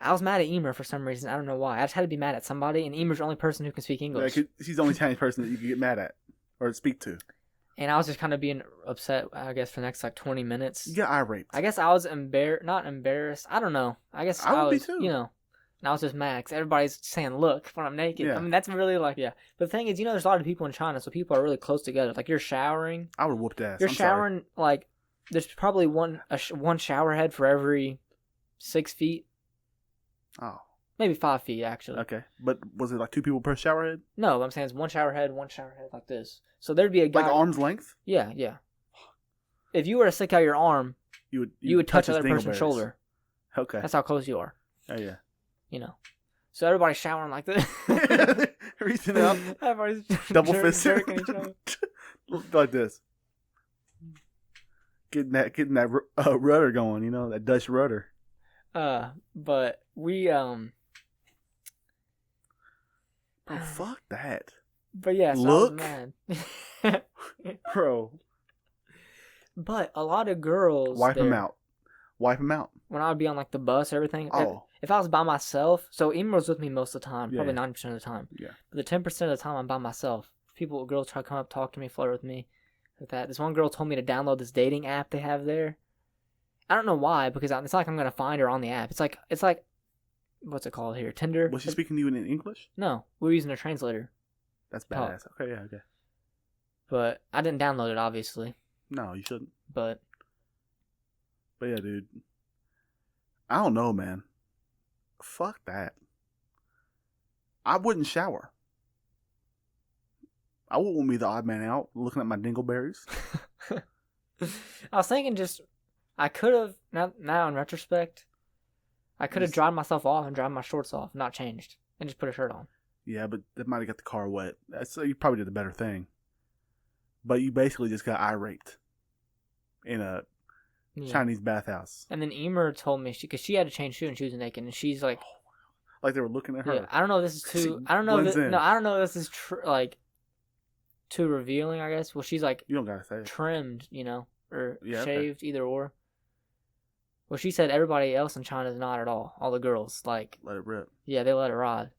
I was mad at Emer for some reason. I don't know why. I just had to be mad at somebody, and Emer's the only person who can speak English. Yeah, he's the only Chinese person that you can get mad at or speak to. And I was just kind of being upset, I guess, for the next like 20 minutes. You get irate. I guess I was not embarrassed. I don't know. I guess I would was, be too. you know. And I was just mad because everybody's saying, look, when I'm naked. Yeah. I mean, that's really like, yeah. But the thing is, there's a lot of people in China, so people are really close together. Like, you're showering. I would whoop ass. You're I'm showering, like, there's probably one shower head for every 6 feet. Sorry. Oh, Maybe 5 feet, actually. okay. But was it like 2 people per shower head? No, I'm saying it's one shower head like this. So there'd be a guy. Like arm's length? Yeah, yeah. If you were to stick out your arm, You would touch his the other person's dingleberries. shoulder. Okay. That's how close you are. Oh, yeah. So everybody's showering like this. Reaching out. Everybody's Double fist. jerking each other. Like this. Getting that rudder going, that Dutch rudder. But we Bro, fuck that. But yeah, so Look. I was mad. Bro. But a lot of girls Wipe him there, out. Wipe him out. when I would be on like the bus or everything. Oh. If I was by myself, so Emma was with me most of the time, Yeah. probably 90% of the time. Yeah. But the 10% of the time I'm by myself. Girls try to come up, talk to me, flirt with me, like that. This one girl told me to download this dating app they have there. I don't know why, because it's not like I'm gonna find her on the app. It's like what's it called here? Tinder. Was she speaking to you in English? No, we were using a translator. That's badass. Okay, yeah, okay. But I didn't download it, obviously. No, you shouldn't. But But yeah, dude. I don't know, man. Fuck that. I wouldn't shower. I wouldn't want to be the odd man out looking at my dingleberries. I was thinking I could have, now in retrospect, I could have dried myself off and dried my shorts off, not changed, and just put a shirt on. Yeah, but that might have got the car wet. So you probably did the better thing. But you basically just got irate in a Yeah. Chinese bathhouse. And then Emer told me, because she had to change shoes and she was naked, and she's like, Like they were looking at her. yeah, I don't know if this is She too, I don't know if blends in. I don't know if this is like too revealing, I guess. Well, she's like You don't gotta say it. trimmed, or Yeah, okay. shaved, either or. Well, she said everybody else in China is not at all. All the girls, like, Let it rip. yeah, they let it ride.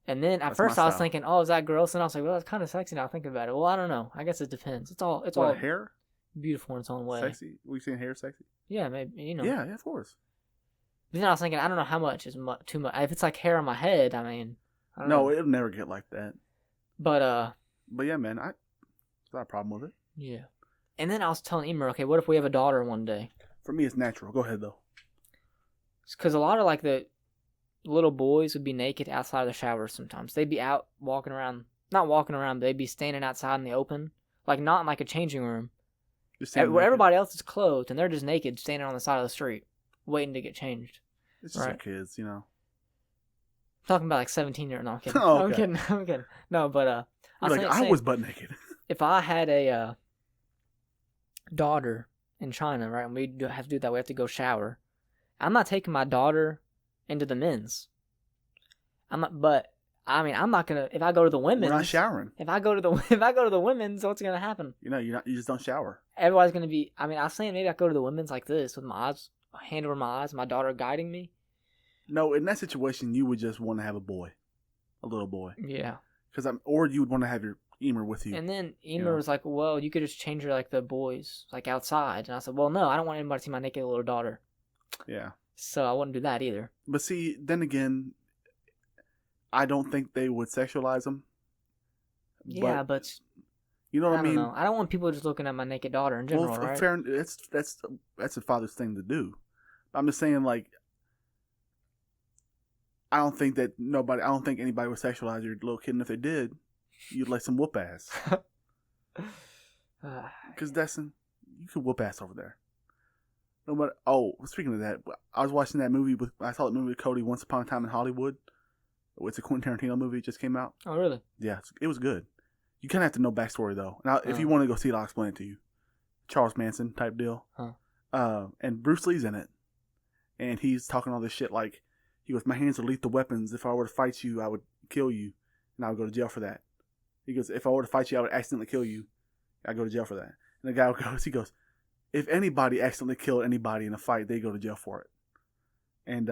And then at That's first my I was style. thinking, oh, is that gross? And I was like, well, that's kind of sexy now thinking about it. Well, I don't know. I guess it depends. It's all What, hair? beautiful in its own way. Sexy? We saying hair sexy? Yeah, maybe, Yeah, of course. But then I was thinking, I don't know how much is too much. If it's like hair on my head, I mean, I don't No, know. it'll never get like that. But But yeah, man, it's not a problem with it. yeah. And then I was telling Emer, okay, what if we have a daughter one day? For me, it's natural. Go ahead, though. Because a lot of like the little boys would be naked outside of the shower sometimes. They'd be out walking around, not walking around, but they'd be standing outside in the open, like not in like a changing room, Just saying where naked. everybody else is clothed and they're just naked, standing on the side of the street, waiting to get changed. It's just right. your kids, I'm talking about like 17-year-old. No, I'm kidding. Oh, I'm okay. kidding. I'm kidding. No, but You're like, I was butt naked. if I had a daughter in China, right, and we have to do that, we have to go shower. I'm not taking my daughter into the men's. I'm not gonna. If I go to the women's, We're not showering. If I go to the women's, what's gonna happen? You just don't shower. Everybody's gonna be. I mean, I was saying maybe I go to the women's like this with my eyes, hand over my eyes, my daughter guiding me. No, in that situation, you would just want to have a little boy. Yeah. Or you would want to have your Emer with you. And then Emer Yeah. was like, "Well, you could just change her like the boys, like outside." And I said, "Well, no, I don't want anybody to see my naked little daughter." Yeah. So I wouldn't do that either. But see, then again, I don't think they would sexualize them. Yeah, but you know what I don't mean? know. I don't want people just looking at my naked daughter in general, right? Fair. That's a father's thing to do. I'm just saying, like, I don't think anybody would sexualize your little kid, and if they did, you'd let some whoop ass. Because Destin, you could whoop ass over there. No matter. Oh, speaking of that, I was watching that movie I saw that movie with Cody, Once Upon a Time in Hollywood. It's a Quentin Tarantino movie. It just came out. Oh, really? Yeah, it was good. You kind of have to know backstory though. Now, if you want to go see it, I'll explain it to you. Charles Manson type deal. And Bruce Lee's in it, and he's talking all this shit like, he goes, "My hands are lethal weapons. If I were to fight you, I would kill you, and I would go to jail for that." He goes, "If I were to fight you, I would accidentally kill you. I'd go to jail for that." And the guy goes, "If anybody accidentally killed anybody in a fight, they go to jail for it." And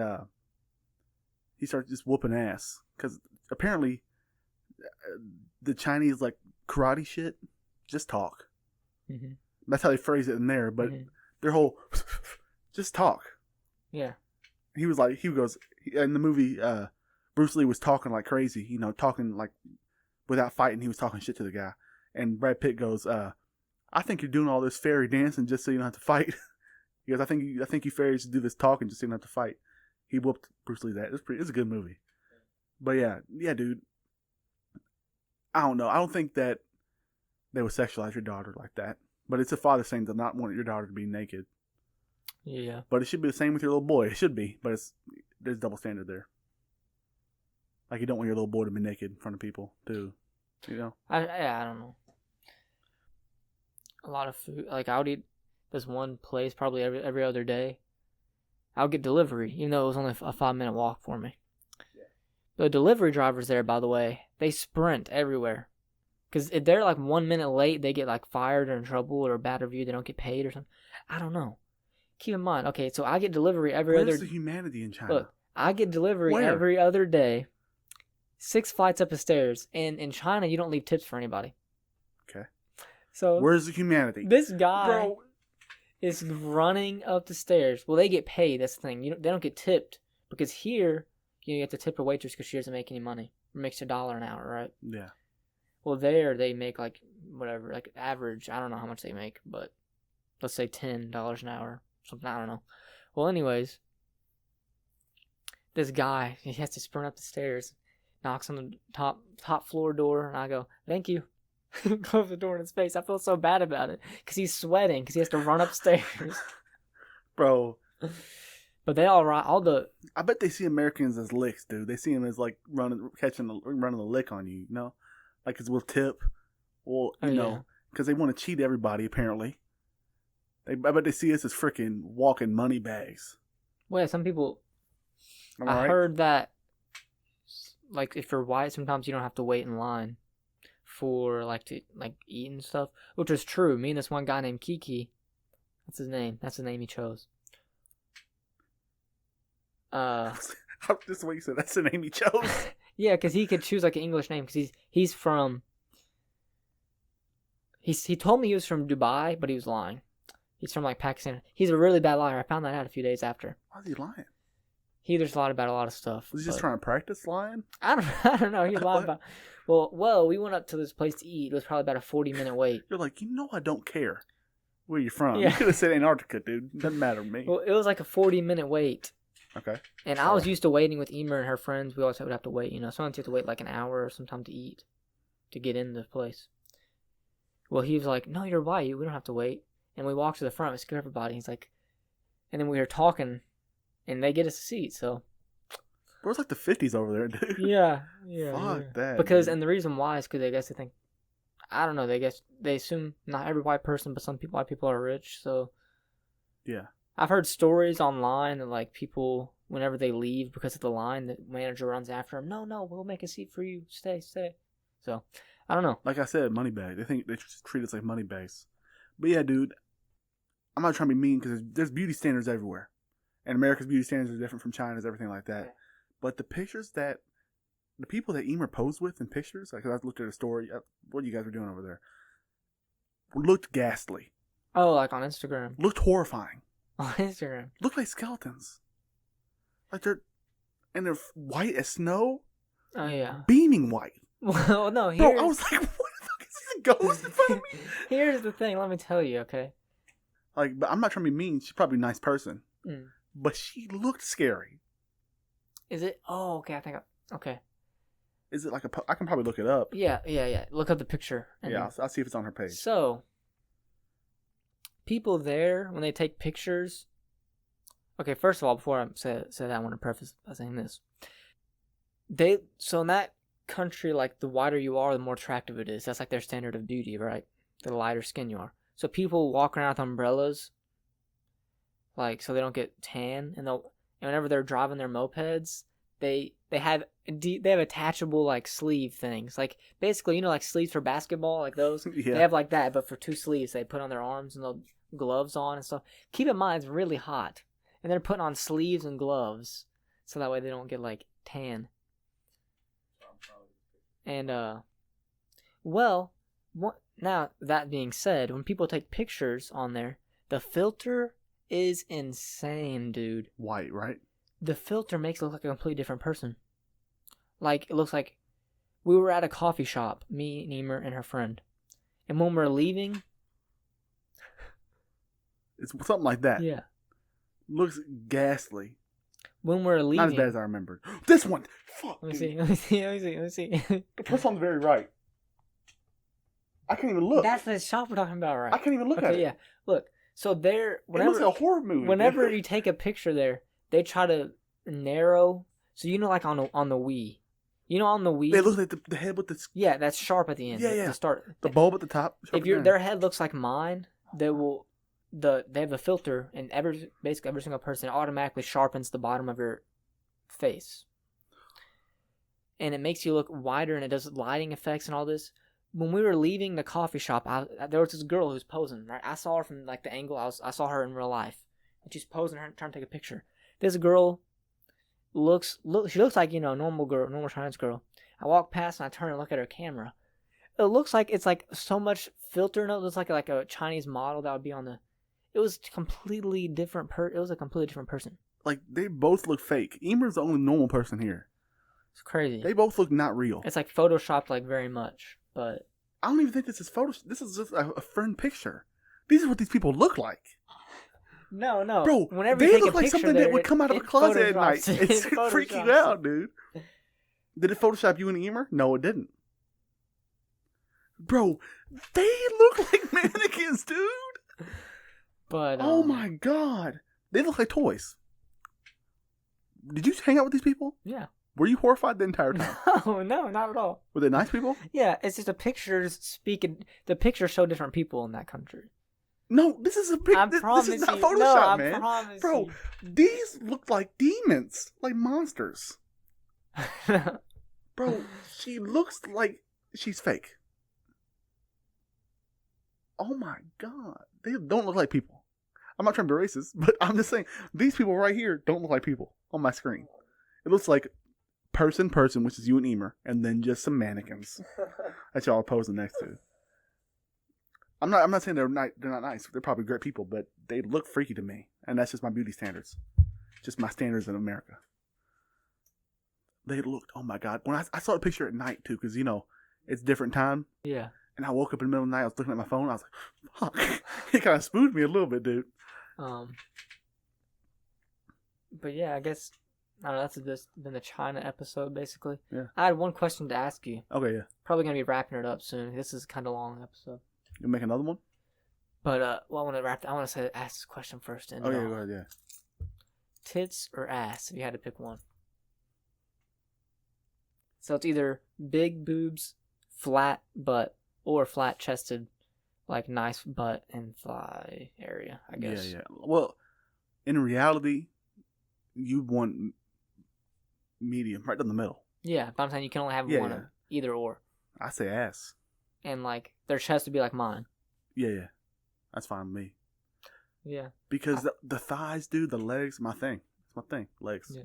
he starts just whooping ass. Because apparently, the Chinese, like, karate shit, just talk. Mm-hmm. That's how they phrase it in there. But their whole, just talk. Yeah. He goes, in the movie, Bruce Lee was talking like crazy. You know, talking like, without fighting, he was talking shit to the guy. And Brad Pitt goes, "I think you're doing all this fairy dancing just so you don't have to fight." He goes, I think you fairies do this talking just so you don't have to fight." He whooped Bruce Lee that. It's a good movie. But yeah, dude. I don't know. I don't think that they would sexualize your daughter like that. But it's a father saying to not want your daughter to be naked. Yeah. But it should be the same with your little boy. It should be. But there's double standard there. Like, you don't want your little boy to be naked in front of people, too. You know? I don't know. A lot of food. Like, I would eat this one place probably every other day. I would get delivery, even though it was only a 5-minute walk for me. Yeah. The delivery drivers there, by the way, they sprint everywhere. Because if they're like 1 minute late, they get like fired or in trouble or a bad review. They don't get paid or something. I don't know. Keep in mind, okay, so I get delivery every other... Where's the humanity in China? Look, I get delivery every other day. 6 flights up the stairs. And in China, you don't leave tips for anybody. Okay. So where's the humanity? This guy is running up the stairs. Well, they get paid. That's the thing. They don't get tipped. Because here, you have to tip a waitress because she doesn't make any money. It makes $1 an hour, right? Yeah. Well, there they make like whatever, like average. I don't know how much they make, but let's say $10 an hour. Something, I don't know. Well, anyways, this guy, he has to sprint up the stairs, knocks on the top floor door, and I go, "Thank you." Close the door in his face. I feel so bad about it because he's sweating because he has to run upstairs. Bro. But they all the. I bet they see Americans as licks, dude. They see them as like running the lick on you, you know? Like, it's will tip. Well, you know, because they want to cheat everybody, apparently. I bet they see us as freaking walking money bags. Well, yeah, some people... I heard that, like, if you're white, sometimes you don't have to wait in line for, like, to eat and stuff. Which is true. Me and this one guy named Kiki, that's his name. That's the name he chose. Just the way you said that's the name he chose. Yeah, because he could choose like an English name because he's from. He told me he was from Dubai, but he was lying. He's from like Pakistan. He's a really bad liar. I found that out a few days after. Why is he lying? He just lied about a lot of stuff. Was he just trying to practice lying? I don't know. He lied about. Well, we went up to this place to eat. It was probably about a 40-minute wait. You're like, I don't care where you're from. Yeah. You could have said Antarctica, dude. Doesn't matter to me. Well, it was like a 40-minute wait. Okay. And I was used to waiting with Emer and her friends. We always would have to wait, Sometimes you have to wait like an hour or sometime to eat to get in the place. Well, he was like, "No, you're white. We don't have to wait." And we walked to the front. We scared everybody. He's like, and then we were talking, and they get us a seat. So, bro, it's like the 50s over there, dude. Yeah. Fuck that. Because, dude. And the reason why is because I guess they think, I don't know. They assume not every white person, but some white people are rich. So, yeah. I've heard stories online that like people, whenever they leave because of the line, the manager runs after them. No, we'll make a seat for you. Stay. So, I don't know. Like I said, money bag. They think they treat us like money bags. But yeah, dude, I'm not trying to be mean because there's beauty standards everywhere, and America's beauty standards are different from China's, everything like that. Yeah. But the people that Emer posed with in pictures, like I looked at a story, what you guys were doing over there, looked ghastly. Oh, like on Instagram. Looked horrifying. On Instagram. Look like skeletons. Like they're white as snow. Oh, yeah. Beaming white. Well, no, Bro, I was like, what the fuck is this, a ghost in front of me? Here's the thing, let me tell you, okay? Like, but I'm not trying to be mean. She's probably a nice person. Mm. but she looked scary. Is it? Oh, okay. Okay. Is it like I can probably look it up. Yeah. Look up the picture. Yeah, I'll see if it's on her page. So, people there, when they take pictures... Okay, first of all, before I say that, I want to preface by saying this. So in that country, like, the whiter you are, the more attractive it is. That's like their standard of beauty, right? The lighter skin you are. So people walk around with umbrellas, like, so they don't get tan, and whenever they're driving their mopeds, they have attachable, like, sleeve things, like, basically, like sleeves for basketball, like those. Yeah. They have like that, but for 2 sleeves they put on their arms and the gloves on and stuff. Keep in mind, it's really hot, and they're putting on sleeves and gloves so that way they don't get, like, tan. And now that being said, when people take pictures on there, the filter is insane, dude. White, right? The filter makes it look like a completely different person. Like, it looks like we were at a coffee shop, me, Neemer, and her friend. And when we're leaving... It's something like that. Yeah. Looks ghastly. When we're leaving... Not as bad as I remembered. This one! Fuck, Let me dude. see. The person on the very right. I can't even look. That's the shop we're talking about, right? I can't even look at it. Yeah. Look, so there... It looks like a horror movie. Whenever you take a picture there, they try to narrow... So, like on the Wii. On the Wii... They look like the head with the... Yeah, that's sharp at the end. Yeah. To start. The bulb at the top. If their head looks like mine, they will... They have a filter, and basically every single person automatically sharpens the bottom of your face. And it makes you look wider, and it does lighting effects and all this. When we were leaving the coffee shop, there was this girl who was posing, right? I saw her from, like, the angle. I saw her in real life. And she's posing, trying to take a picture. This girl she looks like, normal Chinese girl. I walk past and I turn and look at her camera. It looks like it's like so much filter. No, it looks like a Chinese model that would be on the... It was completely different. It was a completely different person. Like, they both look fake. Emer's the only normal person here. It's crazy. They both look not real. It's like photoshopped, like, very much, but... I don't even think this is Photoshop. This is just a friend picture. These are what these people look like. No. Bro, whenever they you take look a like picture something there, that would come out of a closet at night. It's freaking out, dude. Did it Photoshop you and Emer? No, it didn't. Bro, they look like mannequins, dude. But oh my god, they look like toys. Did you hang out with these people? Yeah. Were you horrified the entire time? No, not at all. Were they nice people? Yeah, it's just the pictures speaking. The pictures show different people in that country. No, this is a big. This is not Photoshop, man. Bro, these look like demons, like monsters. Bro, she looks like she's fake. Oh my god, they don't look like people. I'm not trying to be racist, but I'm just saying these people right here don't look like people on my screen. It looks like person, which is you and Emer, and then just some mannequins that y'all are posing next to. I'm not saying they're not nice. They're probably great people, but they look freaky to me, and that's just my beauty standards, just my standards in America. They looked, oh my god, when I saw the picture at night too, because it's different time. Yeah. And I woke up in the middle of the night. I was looking at my phone. I was like, fuck. It kind of spooked me a little bit, dude. But yeah, I guess, I don't know, that's just been the China episode, basically. Yeah. I had one question to ask you. Okay, yeah. Probably going to be wrapping it up soon. This is kind of a long episode. You make another one? But, I want to ask this question first. Oh, yeah, go ahead, yeah. Tits or ass, if you had to pick one? So it's either big boobs, flat butt, or flat-chested, like, nice butt and thigh area, I guess. Yeah. Well, in reality, you want medium, right in the middle. Yeah, but I'm saying you can only have one of either or. I say ass. And, like, their chest would be like mine. Yeah. That's fine with me. Yeah. Because the thighs, dude, the legs, my thing. It's my thing, legs. Yeah.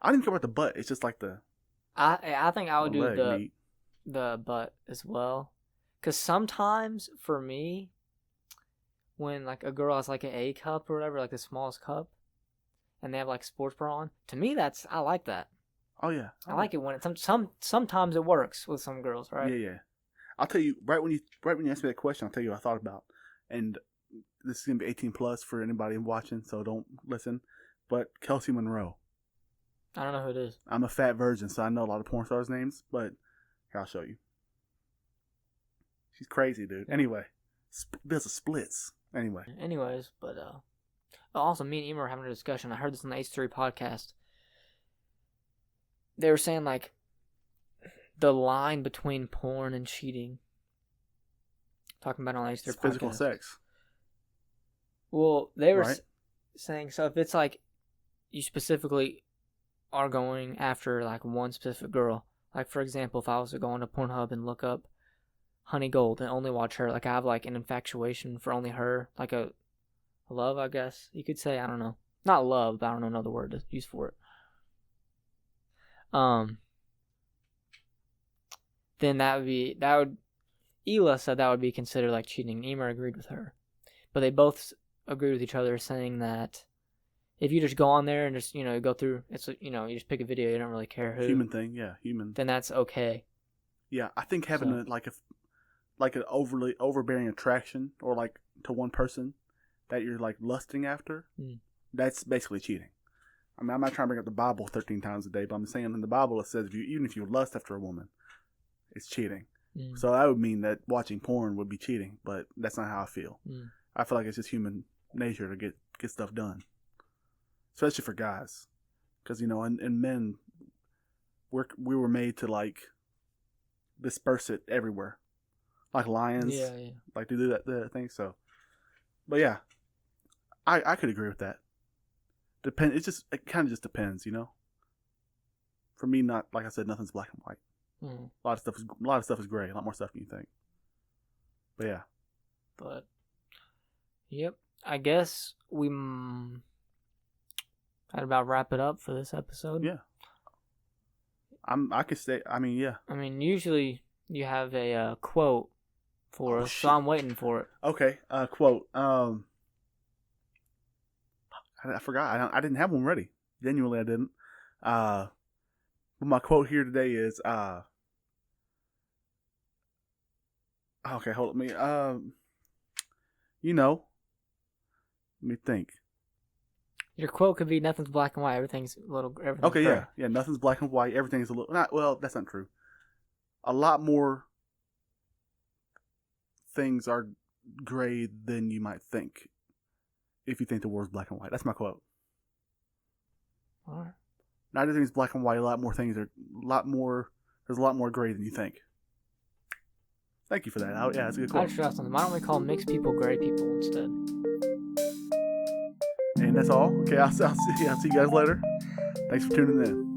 I didn't care about the butt. It's just like the... I think I would do meat. the butt as well. Because sometimes, for me, when, like, a girl has, like, an A cup or whatever, like the smallest cup, and they have, like, sports bra on, to me, I like that. Oh, yeah. I like it when sometimes it works with some girls, right? Yeah. I'll tell you, right when you asked me that question, I'll tell you what I thought about. And this is going to be 18 plus for anybody watching, so don't listen. but Kelsey Monroe. I don't know who it is. I'm a fat virgin, so I know a lot of porn stars' names, but here, I'll show you. She's crazy, dude. Anyway, there's a splits. Anyway. Anyways, but also me and Emer were having a discussion. I heard this on the H3 podcast. They were saying like the line between porn and cheating. Talking about it on the H3 It's podcast. physical sex. Well, they were Right? saying, so if it's like you specifically are going after like one specific girl, like for example, if I was to go onto Pornhub and look up Honey Gold and only watch her, like I have like an infatuation for only her, like a love, I guess you could say. I don't know, not love, but I don't know another word to use for it. Then that would Ela said that would be considered like cheating. Emer agreed with her, but they both agreed with each other, saying that if you just go on there and just go through, it's you just pick a video, you don't really care who. Human thing, yeah, human. Then that's okay. Yeah, I think having an overbearing attraction or like to one person that you're like lusting after, that's basically cheating. I mean, I'm not trying to bring up the Bible 13 times a day, but I'm saying in the Bible it says even if you lust after a woman, it's cheating. So that would mean that watching porn would be cheating, but that's not how I feel. I feel like it's just human nature to get stuff done, especially for guys, because and men, we were made to like disperse it everywhere, like lions, like to do that thing. So, but yeah, I could agree with that. It kind of just depends, For me, not like I said, nothing's black and white. A lot of stuff is gray. A lot more stuff than you think. But yeah. But yep, I guess we I'd about wrap it up for this episode. Yeah. I could say. I mean, yeah. I mean, usually you have a quote for us, so I'm waiting for it. Okay. Quote. I forgot. I didn't have one ready. Genuinely, I didn't. But my quote here today is okay, hold on. Let me think. Your quote could be nothing's black and white. Everything's Okay, gray. yeah. Nothing's black and white. Everything's a little. Well, that's not true. A lot more things are gray than you might think. If you think the world's black and white, that's my quote. All right. Not everything's black and white. A lot more things are There's a lot more gray than you think. Thank you for that. Yeah, that's a good quote. I just forgot something. Why don't we call mixed people gray people instead? And that's all. Okay, I'll see you guys later. Thanks for tuning in.